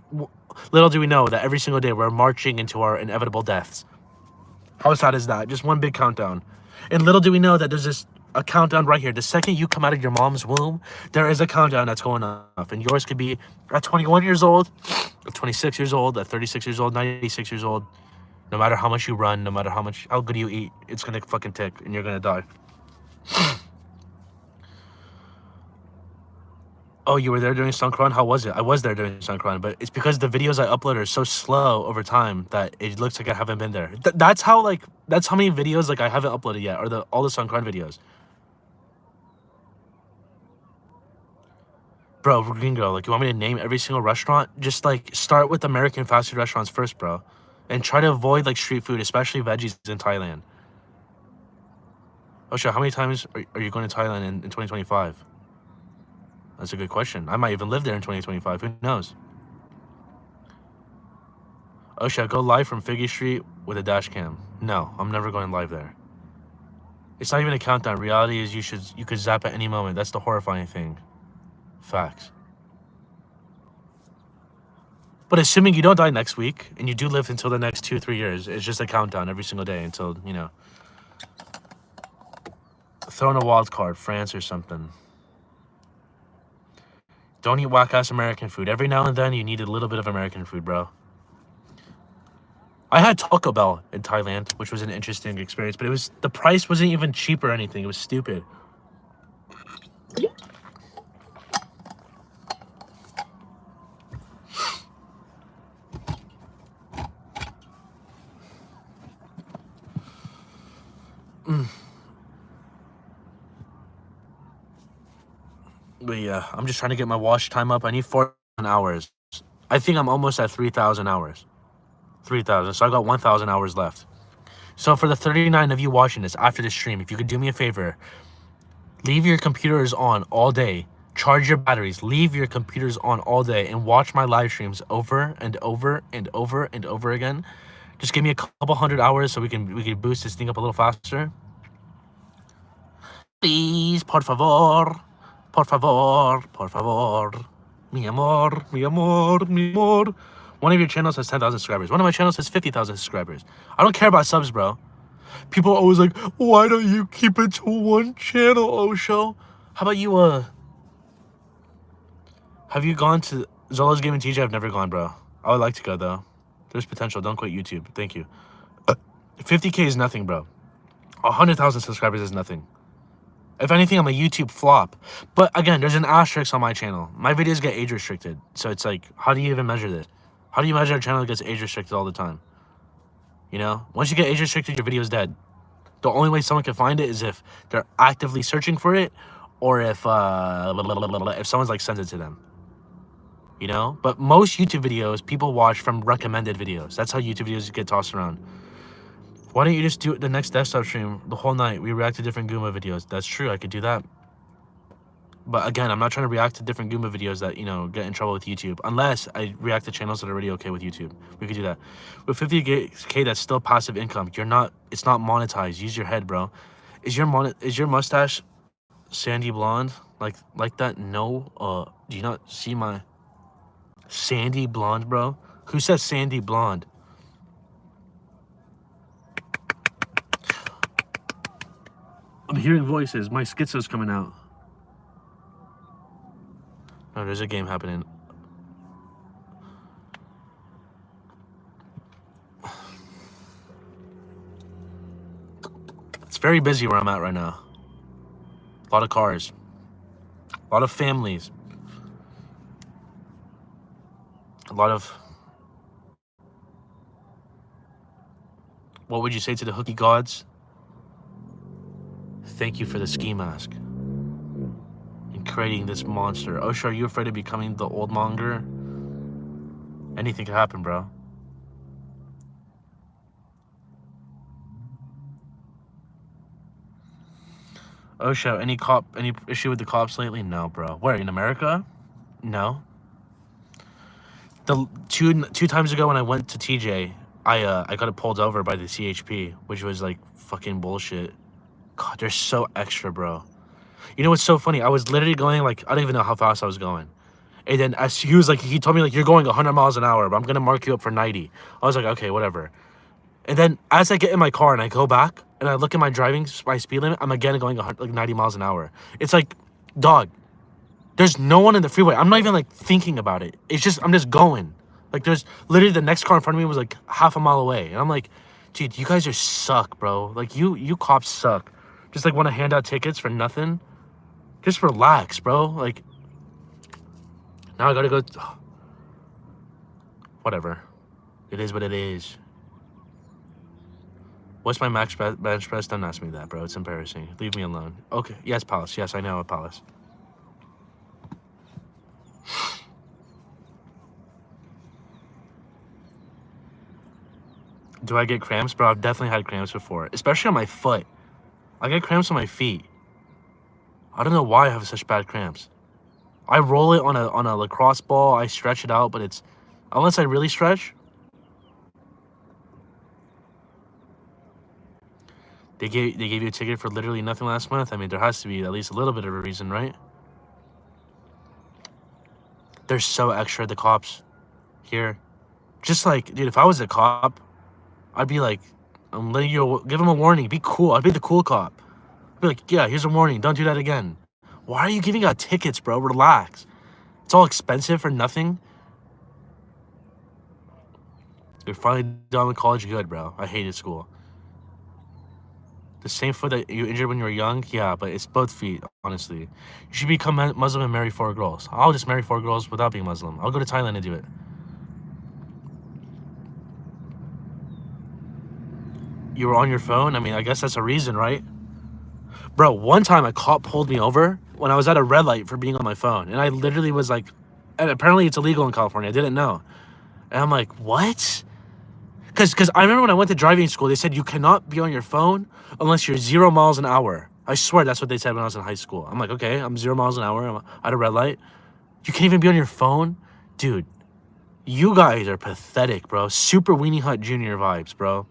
little do we know that every single day we're marching into our inevitable deaths. How sad is that? Just one big countdown. And little do we know that there's just a countdown right here. The second you come out of your mom's womb, there is a countdown that's going off. And yours could be at 21 years old, at 26 years old, at 36 years old, 96 years old. No matter how much you run, no matter how good you eat, it's going to fucking tick and you're going to die. Oh, you were there during Songkran? How was it? I was there during Songkran, but it's because the videos I upload are so slow over time that it looks like I haven't been there. That's how many videos like I haven't uploaded yet, or all the Songkran videos. Bro, Green Girl, like, you want me to name every single restaurant? Just, like, start with American fast food restaurants first, bro. And try to avoid, like, street food, especially veggies in Thailand. Oh, shit, how many times are you going to Thailand in 2025? That's a good question. I might even live there in 2025. Who knows? Oh, shit, go live from Figgy Street with a dash cam. No, I'm never going live there. It's not even a countdown. Reality is you could zap at any moment. That's the horrifying thing. Facts. But assuming you don't die next week and you do live until the next 2-3 years, it's just a countdown every single day until, you know, throw in a wild card, France or something. Don't eat whack-ass American food. Every now and then you need a little bit of American food, bro. I had Taco Bell in Thailand, which was an interesting experience, but the price wasn't even cheap or anything. It was stupid. But yeah, I'm just trying to get my watch time up. I need 4,000 hours. I think I'm almost at 3,000 hours. 3,000. So I got 1,000 hours left. So for the 39 of you watching this after the stream, if you could do me a favor, leave your computers on all day. Charge your batteries. Leave your computers on all day and watch my live streams over and over and over and over again. Just give me a couple hundred hours so we can boost this thing up a little faster. Please, por favor. Por favor, por favor. Mi amor, mi amor, mi amor. One of your channels has 10,000 subscribers. One of my channels has 50,000 subscribers. I don't care about subs, bro. People are always like, why don't you keep it to one channel, Osho? How about you, have you gone to Zolo's Gaming TJ? I've never gone, bro. I would like to go, though. There's potential. Don't quit YouTube. Thank you. 50K is nothing, bro. 100,000 subscribers is nothing. If anything, I'm a YouTube flop. But again, there's an asterisk on my channel. My videos get age restricted. So it's like, how do you even measure this? How do you measure a channel that gets age restricted all the time? You know? Once you get age restricted, your video's dead. The only way someone can find it is if they're actively searching for it, or if someone's like sends it to them. you know? But most YouTube videos people watch from recommended videos. That's how YouTube videos get tossed around. Why don't you just do the next desktop stream the whole night? We react to different Goomba videos. That's true. I could do that. But again, I'm not trying to react to different Goomba videos that, you know, get in trouble with YouTube. Unless I react to channels that are already okay with YouTube. We could do that. With 50K, that's still passive income. It's not monetized. Use your head, bro. Is your mustache sandy blonde? Like that? No. Do you not see my sandy blonde, bro? Who says sandy blonde? I'm hearing voices. My schizo's coming out. Oh, there's a game happening. It's very busy where I'm at right now. A lot of cars. A lot of families. A lot of... What would you say to the hooky gods? Thank you for the ski mask. And creating this monster. Osha, are you afraid of becoming the old monger? Anything could happen, bro. Osha, any issue with the cops lately? No, bro. Where, in America? No. The two times ago when I went to TJ, I got pulled over by the CHP, which was like fucking bullshit. God, they're so extra, bro. You know what's so funny? I was literally going like, I don't even know how fast I was going. And then as he was like, he told me like, you're going 100 miles an hour, but I'm gonna mark you up for 90. I was like, okay, whatever. And then as I get in my car and I go back and I look at my speed limit, I'm again going like 90 miles an hour. It's like, dog, there's no one in the freeway. I'm not even like thinking about it. It's just, I'm just going. Like there's literally the next car in front of me was like half a mile away. And I'm like, dude, you guys just suck, bro. Like you cops suck. Just like want to hand out tickets for nothing. Just relax, bro. Like, now I gotta go. Whatever. It is what it is. What's my max bench press? Don't ask me that, bro. It's embarrassing. Leave me alone. Okay. Yes, Palace. Yes, I know, Palace. Do I get cramps? Bro, I've definitely had cramps before. Especially on my foot. I get cramps on my feet. I don't know why I have such bad cramps. I roll it on a lacrosse ball. I stretch it out, but it's... Unless I really stretch... They gave you a ticket for literally nothing last month? I mean, there has to be at least a little bit of a reason, right? They're so extra, the cops here. Just like, dude, if I was a cop, I'd be like, I'm letting you... Give them a warning. Be cool. I'd be the cool cop. I'd be like, yeah, here's a warning. Don't do that again. Why are you giving out tickets, bro? Relax. It's all expensive for nothing. You're finally done with college. Good, bro. I hated school. The same foot that you injured when you were young? Yeah, but it's both feet, honestly. You should become Muslim and marry 4 girls. I'll just marry 4 girls without being Muslim. I'll go to Thailand and do it. You were on your phone? I mean, I guess that's a reason, right? Bro, one time a cop pulled me over when I was at a red light for being on my phone. And I literally was like... And apparently it's illegal in California. I didn't know. And I'm like, what? Because I remember when I went to driving school, they said you cannot be on your phone unless you're 0 miles an hour. I swear that's what they said when I was in high school. I'm like, okay, I'm 0 miles an hour. I'm at a red light. You can't even be on your phone? Dude, you guys are pathetic, bro. Super Weenie Hut Jr. vibes, bro.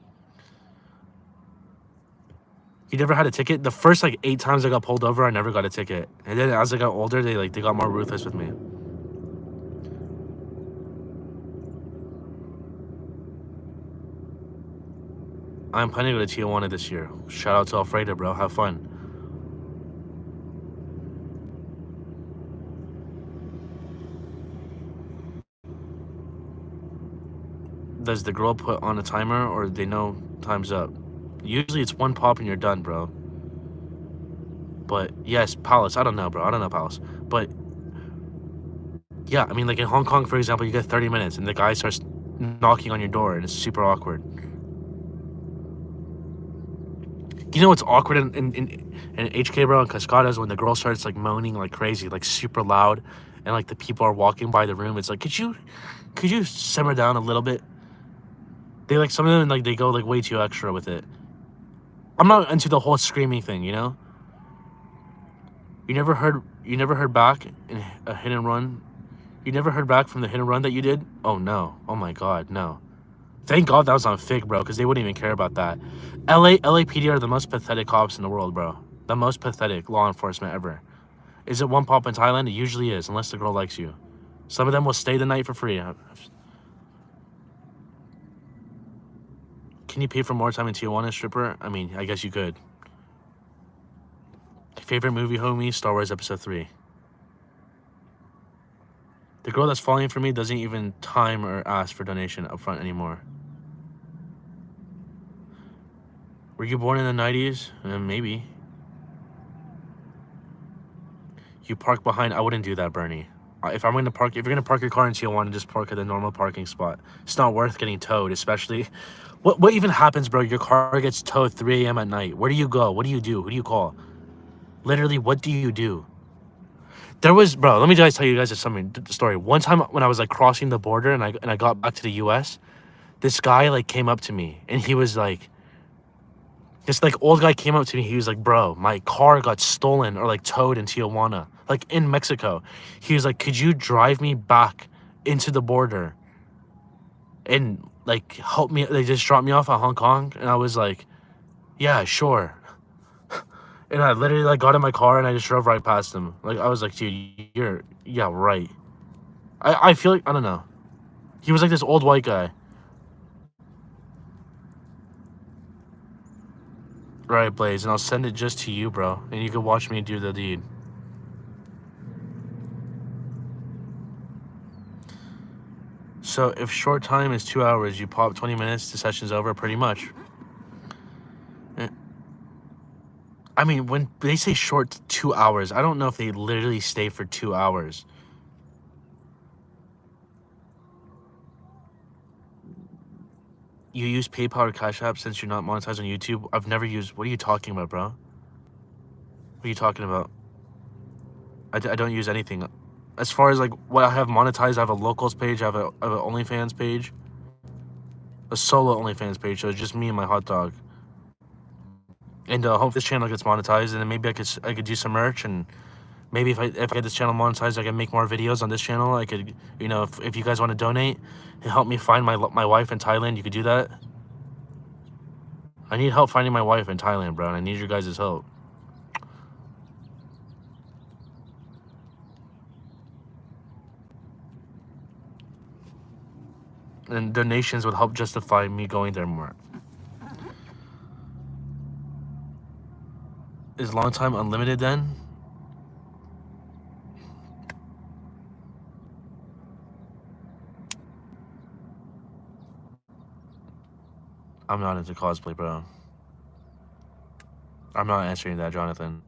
You never had a ticket? The first, like, 8 times I got pulled over, I never got a ticket. And then as I got older, they got more ruthless with me. I'm planning to go to Tijuana this year. Shout out to Alfredo, bro. Have fun. Does the girl put on a timer or they know time's up? Usually it's 1 pop and you're done, bro. But yes, Palace. I don't know, bro. I don't know, Palace. But yeah, I mean, like in Hong Kong, for example, you get 30 minutes and the guy starts knocking on your door and it's super awkward. You know what's awkward in HK, bro, and Cascadas when the girl starts like moaning like crazy, like super loud, and like the people are walking by the room, it's like, could you simmer down a little bit? They like, some of them, like, they go like way too extra with it. I'm not into the whole screaming thing, you know? You never heard back in a hit and run? You never heard back from the hit and run that you did? Oh no. Oh my god, no. Thank God that was on fake, bro, because they wouldn't even care about that. LAPD are the most pathetic cops in the world, bro. The most pathetic law enforcement ever. Is it one pop in Thailand? It usually is, unless the girl likes you. Some of them will stay the night for free. Can you pay for more time in Tijuana, stripper? I mean, I guess you could. Favorite movie, homie? Star Wars Episode 3. The girl that's falling for me doesn't even time or ask for donation up front anymore. Were you born in the 90s? Maybe. You park behind. I wouldn't do that, Bernie. If you're gonna park your car in Tijuana, just park at a normal parking spot. It's not worth getting towed, especially. What even happens, bro? Your car gets towed 3 a.m. at night. Where do you go? What do you do? Who do you call? Literally, what do you do? There was, bro, let me just tell you guys a story. One time when I was like crossing the border and I got back to the US, this guy like came up to me and he was like, this like old guy came up to me. He was like, bro, my car got stolen or like towed in Tijuana, like in Mexico. He was like, could you drive me back into the border and like help me? They just dropped me off at Hong Kong. And I was like, yeah, sure. And I literally like got in my car and I just drove right past him. Like, I was like, dude, yeah, right. I feel like, I don't know. He was like this old white guy. Right, Blaze, and I'll send it just to you, bro. And you can watch me do the deed. So if short time is 2 hours, you pop 20 minutes, the session's over, pretty much. I mean, when they say short 2 hours, I don't know if they literally stay for 2 hours. You use PayPal or Cash App since you're not monetized on YouTube? I've never used... What are you talking about, bro? What are you talking about? I don't use anything. As far as, like, what I have monetized, I have a locals page, I have an OnlyFans page. A solo OnlyFans page, so it's just me and my hot dog. And hope this channel gets monetized, and then maybe I could do some merch, and maybe if I get this channel monetized, I can make more videos on this channel. I could, you know, if you guys want to donate and help me find my wife in Thailand, you could do that. I need help finding my wife in Thailand, bro, and I need your guys' help. And donations would help justify me going there more. Is long time unlimited then? I'm not into cosplay, bro. I'm not answering that, Jonathan.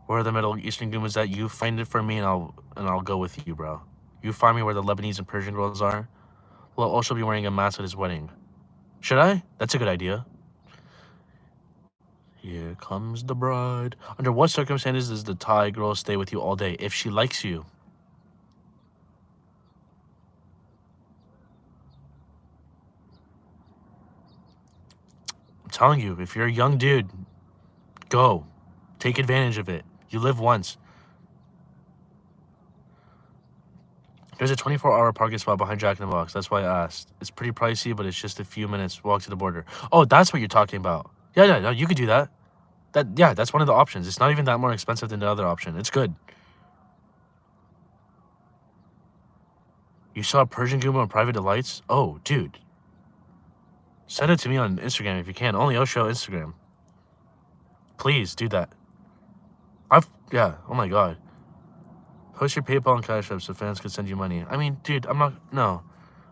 Where are the Middle Eastern Goombas at? You find it for me and I'll go with you, bro. You find me where the Lebanese and Persian girls are. Will also be wearing a mask at his wedding. Should I? That's a good idea. Here comes the bride. Under what circumstances does the Thai girl stay with you all day? If she likes you. I'm telling you, if you're a young dude, go. Take advantage of it. You live once. There's a 24-hour parking spot behind Jack in the Box. That's why I asked. It's pretty pricey, but it's just a few minutes walk to the border. Oh, that's what you're talking about. Yeah, no, you could do that. Yeah, that's one of the options. It's not even that more expensive than the other option. It's good. You saw Persian Goomba on Private Delights? Oh, dude. Send it to me on Instagram if you can. Only Osho Instagram. Please do that. Yeah, oh my god. Post your PayPal and Cash App so fans can send you money. I mean, dude, no.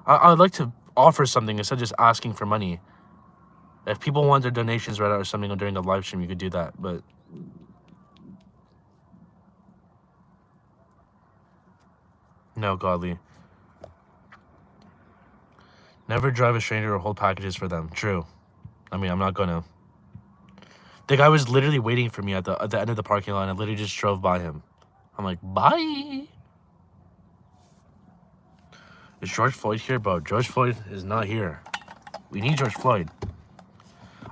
I'd like to offer something instead of just asking for money. If people want their donations read out or something during the live stream, you could do that, but... No, godly. Never drive a stranger or hold packages for them. True. I mean, I'm not gonna. The guy was literally waiting for me at the end of the parking lot, and I literally just drove by him. I'm like, bye! Is George Floyd here, bro? George Floyd is not here. We need George Floyd.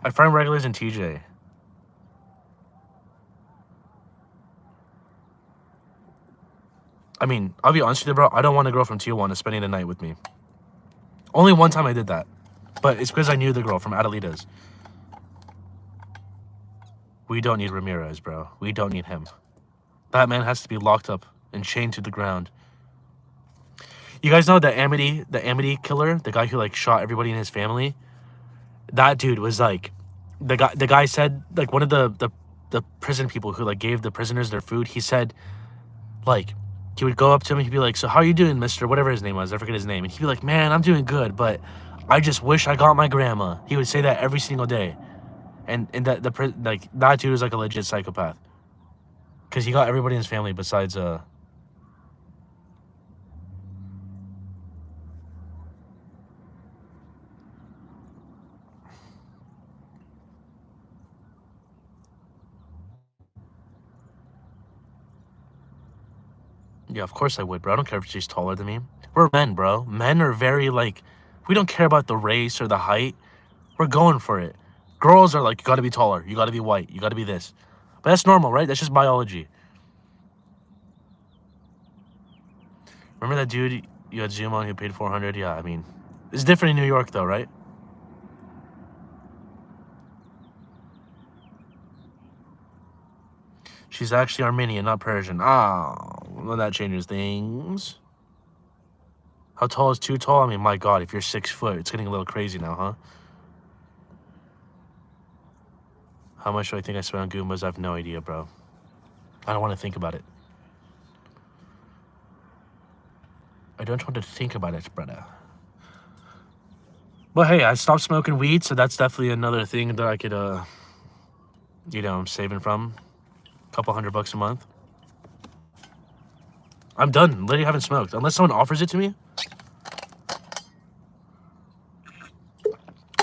I find regulars in TJ. I mean, I'll be honest with you, bro. I don't want a girl from Tijuana spending the night with me. Only one time I did that. But it's because I knew the girl from Adelita's. We don't need Ramirez, bro. We don't need him. That man has to be locked up and chained to the ground. You guys know the Amity killer, the guy who like shot everybody in his family? That dude was like, the guy said, like, one of the prison people who like gave the prisoners their food, he said, like, he would go up to him and he'd be like, so how are you doing, mister? Whatever his name was, I forget his name. And he'd be like, man, I'm doing good, but I just wish I got my grandma. He would say that every single day. And that dude was like a legit psychopath. Because he got everybody in his family besides yeah, of course I would, bro. I don't care if she's taller than me. We're men, bro. Men are very, like, we don't care about the race or the height. We're going for it. Girls are like, you gotta be taller. You gotta be white. You gotta be this. But that's normal, right? That's just biology. Remember that dude you had Zoom on who paid $400? Yeah, I mean, it's different in New York, though, right? She's actually Armenian, not Persian. Ah, well, that changes things. How tall is too tall? I mean, my God, if you're 6 foot, it's getting a little crazy now, huh? How much do I think I spent on Goombas? I have no idea, bro. I don't want to think about it. I don't want to think about it, brother. But hey, I stopped smoking weed, so that's definitely another thing that I could, you know, I'm saving from. A couple $100 a month. I'm done. Literally haven't smoked. Unless someone offers it to me.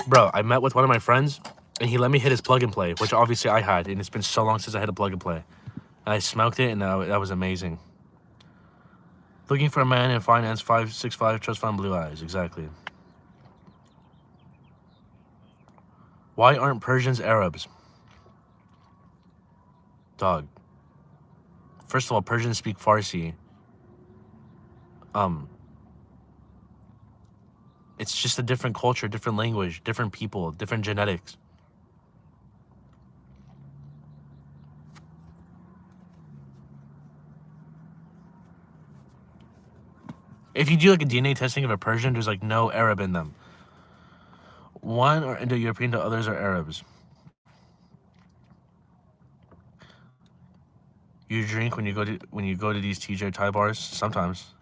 Bro, I met with one of my friends, and he let me hit his plug and play, which obviously I had, and it's been so long since I had a plug and play. And I smoked it, and that was amazing. Looking for a man in finance, 5'6'5", trust fund, blue eyes. Exactly. Why aren't Persians Arabs? Dog. First of all, Persians speak Farsi. It's just a different culture, different language, different people, different genetics. If you do like a DNA testing of a Persian, there's like no Arab in them. One are Indo-European, the others are Arabs. You drink when you go to these TJ Thai bars? Sometimes.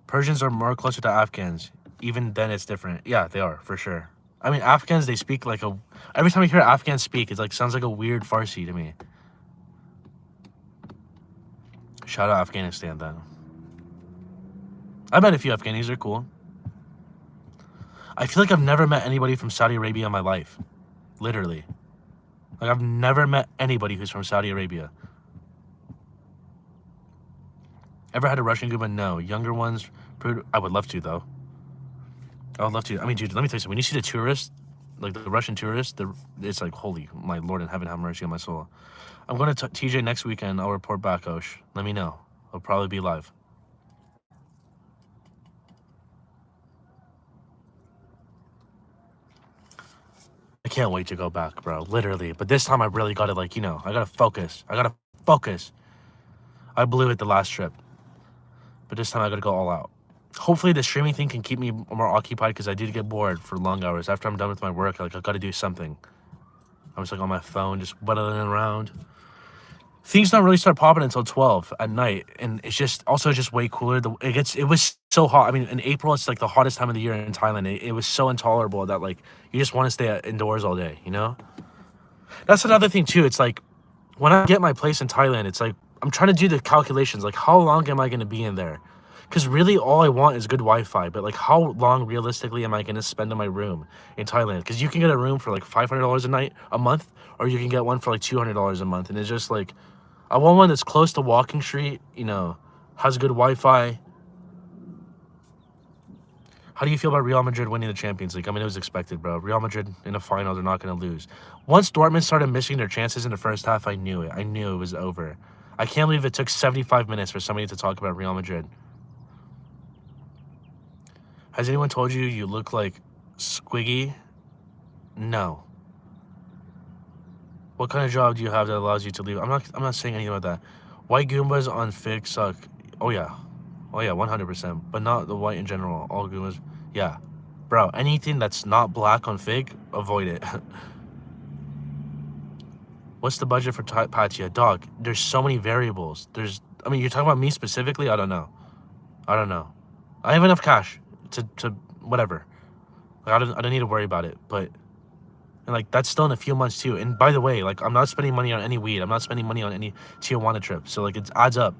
Persians are more closer to Afghans. Even then, it's different. Yeah, they are for sure. I mean, Afghans, they speak like a. Every time I hear Afghans speak, it's like sounds like a weird Farsi to me. Shout out Afghanistan, then. I met a few Afghanis. They're cool. I feel like I've never met anybody from Saudi Arabia in my life. Literally. Like, I've never met anybody who's from Saudi Arabia. Ever had a Russian Goomba? No. Younger ones? I would love to, though. I would love to. I mean, dude, let me tell you something. When you see the tourists, like the Russian tourists, it's like, holy, my Lord in heaven, have mercy on my soul. I'm going to TJ next weekend. I'll report back, Osh. Let me know. I'll probably be live. I can't wait to go back, bro. Literally. But this time I really got to, like, you know, I got to focus. I blew it the last trip. But this time I got to go all out. Hopefully the streaming thing can keep me more occupied because I did get bored for long hours. After I'm done with my work, like, I got to do something. I'm just, like, on my phone, just whittling around. Things don't really start popping until 12 at night, and it's just also just way cooler. It was so hot. I mean, in April, it's like the hottest time of the year in Thailand. It was so intolerable that, like, you just want to stay indoors all day, you know? That's another thing, too. It's like, when I get my place in Thailand, it's like, I'm trying to do the calculations. Like, how long am I going to be in there? Because really, all I want is good Wi-Fi. But, like, how long, realistically, am I going to spend in my room in Thailand? Because you can get a room for, like, $500 a month, or you can get one for, like, $200 a month. And it's just, like, I want one that's close to Walking Street, you know, has good Wi-Fi. How do you feel about Real Madrid winning the Champions League? I mean, it was expected, bro. Real Madrid in the final, they're not going to lose. Once Dortmund started missing their chances in the first half, I knew it. I knew it was over. I can't believe it took 75 minutes for somebody to talk about Real Madrid. Has anyone told you you look like Squiggy? No. What kind of job do you have that allows you to leave? I'm not saying anything about that. White Goombas on Fig suck. Oh yeah. Oh yeah, 100%. But not the white in general. All Goombas. Yeah. Bro, anything that's not black on Fig, avoid it. What's the budget for Patia? Dog, there's so many variables. I mean, you're talking about me specifically? I don't know. I have enough cash to whatever. Like, I don't need to worry about it. But, and like, that's still in a few months too. And by the way, like, I'm not spending money on any weed. I'm not spending money on any Tijuana trip. So like, it adds up.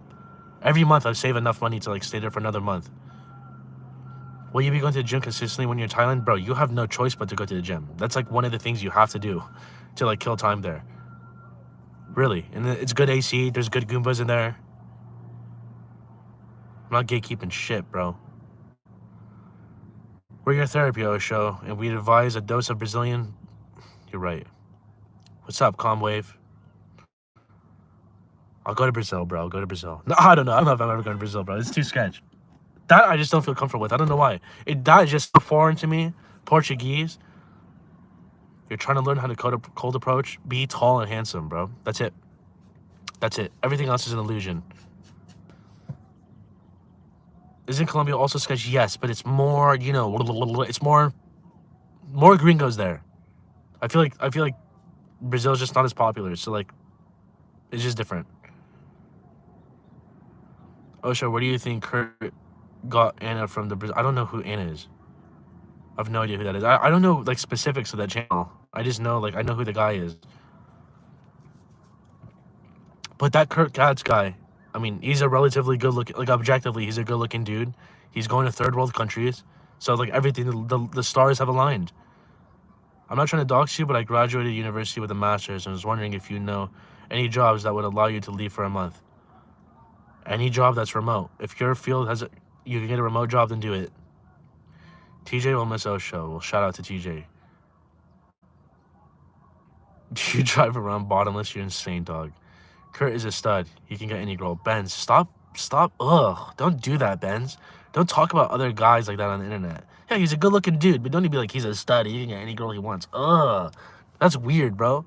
Every month I save enough money to like stay there for another month. Will you be going to the gym consistently when you're in Thailand? Bro, you have no choice but to go to the gym. That's like one of the things you have to do to like kill time there. Really. And it's good AC. There's good Goombas in there. I'm not gatekeeping shit, bro. We're your therapy, Osho, and we'd advise a dose of Brazilian. You're right. What's up, Comwave? I'll go to Brazil, bro. I'll go to Brazil. No, I don't know. I don't know if I'm ever going to Brazil, bro. It's too sketch. That I just don't feel comfortable with. I don't know why. That is just so foreign to me. Portuguese. You're trying to learn how to cold approach. Be tall and handsome, bro. That's it. That's it. Everything else is an illusion. Isn't Colombia also sketch? Yes, but it's more, you know, it's more gringos there. I feel like Brazil's just not as popular. So like, it's just different. Osho, where do you think Kurt got Anna from the Brazil? I don't know who Anna is. I have no idea who that is. I don't know like specifics of that channel. I just know like I know who the guy is. But that Kurt Katz guy, I mean, he's a relatively good looking, like objectively, he's a good looking dude. He's going to third world countries. So like everything, the stars have aligned. I'm not trying to dox you, but I graduated university with a master's and was wondering if you know any jobs that would allow you to leave for a month. Any job that's remote. If your field has you can get a remote job, then do it. TJ will miss Osho. Well, shout out to TJ. Do you drive around bottomless? You're insane, dog. Kurt is a stud. He can get any girl. Benz, stop. Ugh, don't do that, Benz. Don't talk about other guys like that on the internet. Yeah, he's a good-looking dude, but don't be like, he's a stud. He can get any girl he wants. Ugh, that's weird, bro.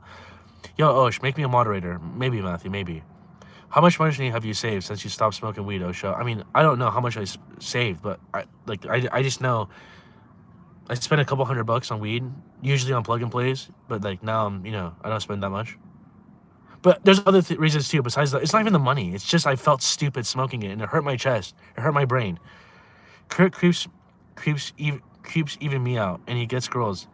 Yo, Osh, make me a moderator. Maybe, Matthew, maybe. How much money have you saved since you stopped smoking weed, Osho? I mean, I don't know how much I saved, but I just know I spent a couple $100 on weed, usually on plug and plays, but like now I'm, you know, I don't spend that much. But there's other reasons too besides that. It's not even the money. It's just I felt stupid smoking it, and it hurt my chest. It hurt my brain. Kurt creeps even me out, and he gets girls.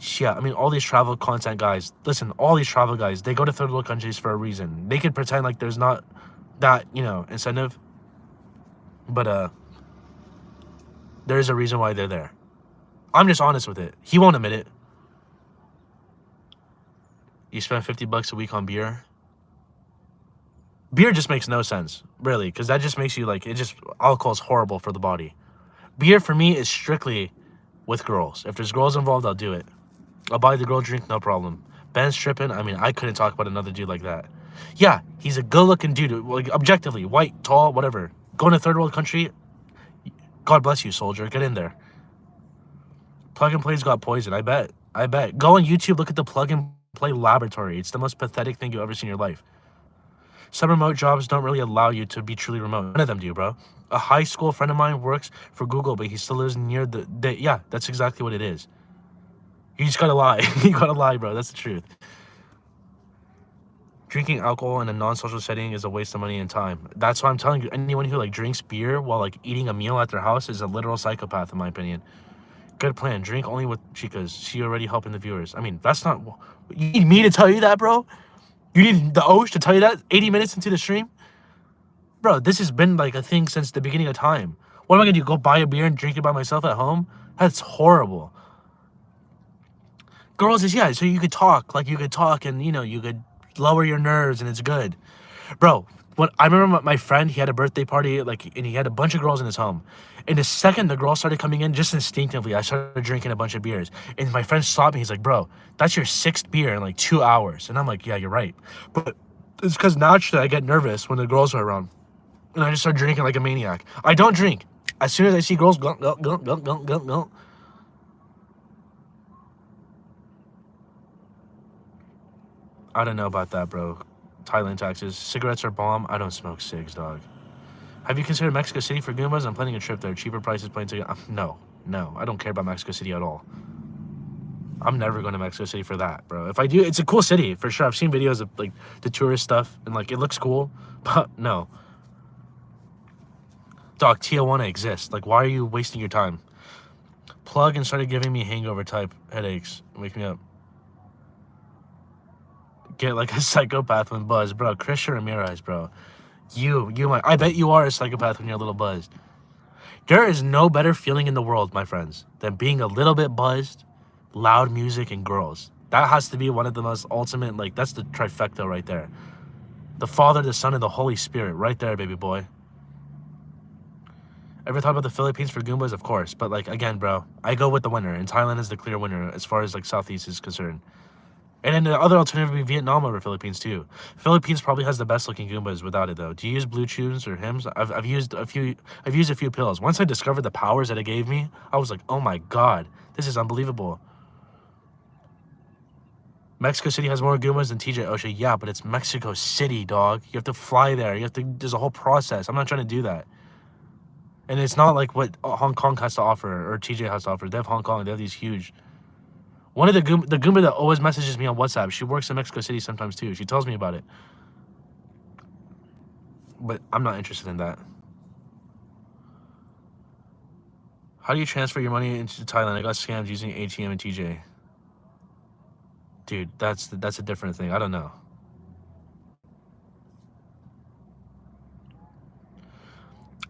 Yeah, I mean, all these travel content guys, listen, all these travel guys, they go to third world countries for a reason. They can pretend like there's not that, you know, incentive. But, there's a reason why they're there. I'm just honest with it. He won't admit it. You spend $50 a week on beer? Beer just makes no sense, really, because that just makes you, like, alcohol's horrible for the body. Beer, for me, is strictly with girls. If there's girls involved, I'll do it. I'll buy the girl drink, no problem. Ben's tripping. I mean, I couldn't talk about another dude like that. Yeah, he's a good-looking dude, like, objectively, white, tall, whatever. Going to third world country, God bless you, soldier. Get in there. Plug and Play's got poison, I bet. Go on YouTube, look at the Plug and Play laboratory. It's the most pathetic thing you've ever seen in your life. Some remote jobs don't really allow you to be truly remote. None of them do, bro. A high school friend of mine works for Google, but he still lives near yeah, that's exactly what it is. You just gotta lie. You gotta lie, bro. That's the truth. Drinking alcohol in a non-social setting is a waste of money and time. That's why I'm telling you, anyone who like drinks beer while like eating a meal at their house is a literal psychopath, in my opinion. Good plan. Drink only with chicas. She already helping the viewers. I mean, that's not... You need me to tell you that, bro? You need the Osh to tell you that 80 minutes into the stream? Bro, this has been like a thing since the beginning of time. What am I gonna do? Go buy a beer and drink it by myself at home? That's horrible. Girls is, yeah, so you could talk. Like, you could talk and, you know, you could lower your nerves and it's good. Bro, But I remember my friend, he had a birthday party, like, and he had a bunch of girls in his home. And the second the girls started coming in, just instinctively, I started drinking a bunch of beers. And my friend stopped me. He's like, bro, that's your 6th beer in like 2 hours. And I'm like, yeah, you're right. But it's because naturally I get nervous when the girls are around. And I just start drinking like a maniac. I don't drink. As soon as I see girls, go, go, go, go, go, go, go. I don't know about that, bro. Thailand taxes. Cigarettes are bomb. I don't smoke cigs, dog. Have you considered Mexico City for Goombas? I'm planning a trip there. Cheaper prices, plane ticket. No. I don't care about Mexico City at all. I'm never going to Mexico City for that, bro. If I do, it's a cool city, for sure. I've seen videos of, like, the tourist stuff, and, like, it looks cool. But, no. Dog, Tijuana exists. Like, why are you wasting your time? Plug and started giving me hangover-type headaches. Wake me up. Get like a psychopath when buzzed, bro. Christian Ramirez, bro. I bet you are a psychopath when you're a little buzzed. There is no better feeling in the world, my friends, than being a little bit buzzed, loud music, and girls. That has to be one of the most ultimate, like, that's the trifecta right there. The Father, the Son, and the Holy Spirit, right there, baby boy. Ever thought about the Philippines for Goombas? Of course, but, like, again, bro, I go with the winner, and Thailand is the clear winner as far as, like, Southeast is concerned. And then the other alternative would be Vietnam over Philippines too. Philippines probably has the best looking Goombas without it though. Do you use Blue Chews or Hims? I've used a few pills. Once I discovered the powers that it gave me, I was like, oh my god, this is unbelievable. Mexico City has more Goombas than TJ Oshie. Yeah, but it's Mexico City, dog. You have to fly there. There's a whole process. I'm not trying to do that. And it's not like what Hong Kong has to offer or TJ has to offer. They have Hong Kong. They have these huge. One of the Goomba that always messages me on WhatsApp, she works in Mexico City sometimes too. She tells me about it. But I'm not interested in that. How do you transfer your money into Thailand? I got scammed using ATM and TJ. Dude, that's a different thing. I don't know.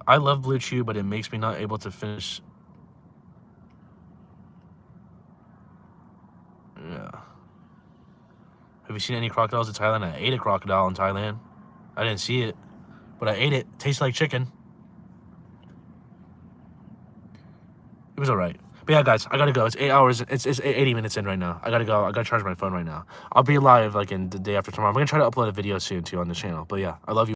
I love Blue Chew, but it makes me not able to finish. Yeah. Have you seen any crocodiles in Thailand? I ate a crocodile in Thailand. I didn't see it, but I ate it. Tastes like chicken. It was alright. But yeah, guys, I gotta go. It's 8 hours. It's 80 minutes in right now. I gotta go. I gotta charge my phone right now. I'll be live like in the day after tomorrow. I'm gonna try to upload a video soon too on the channel. But yeah, I love you.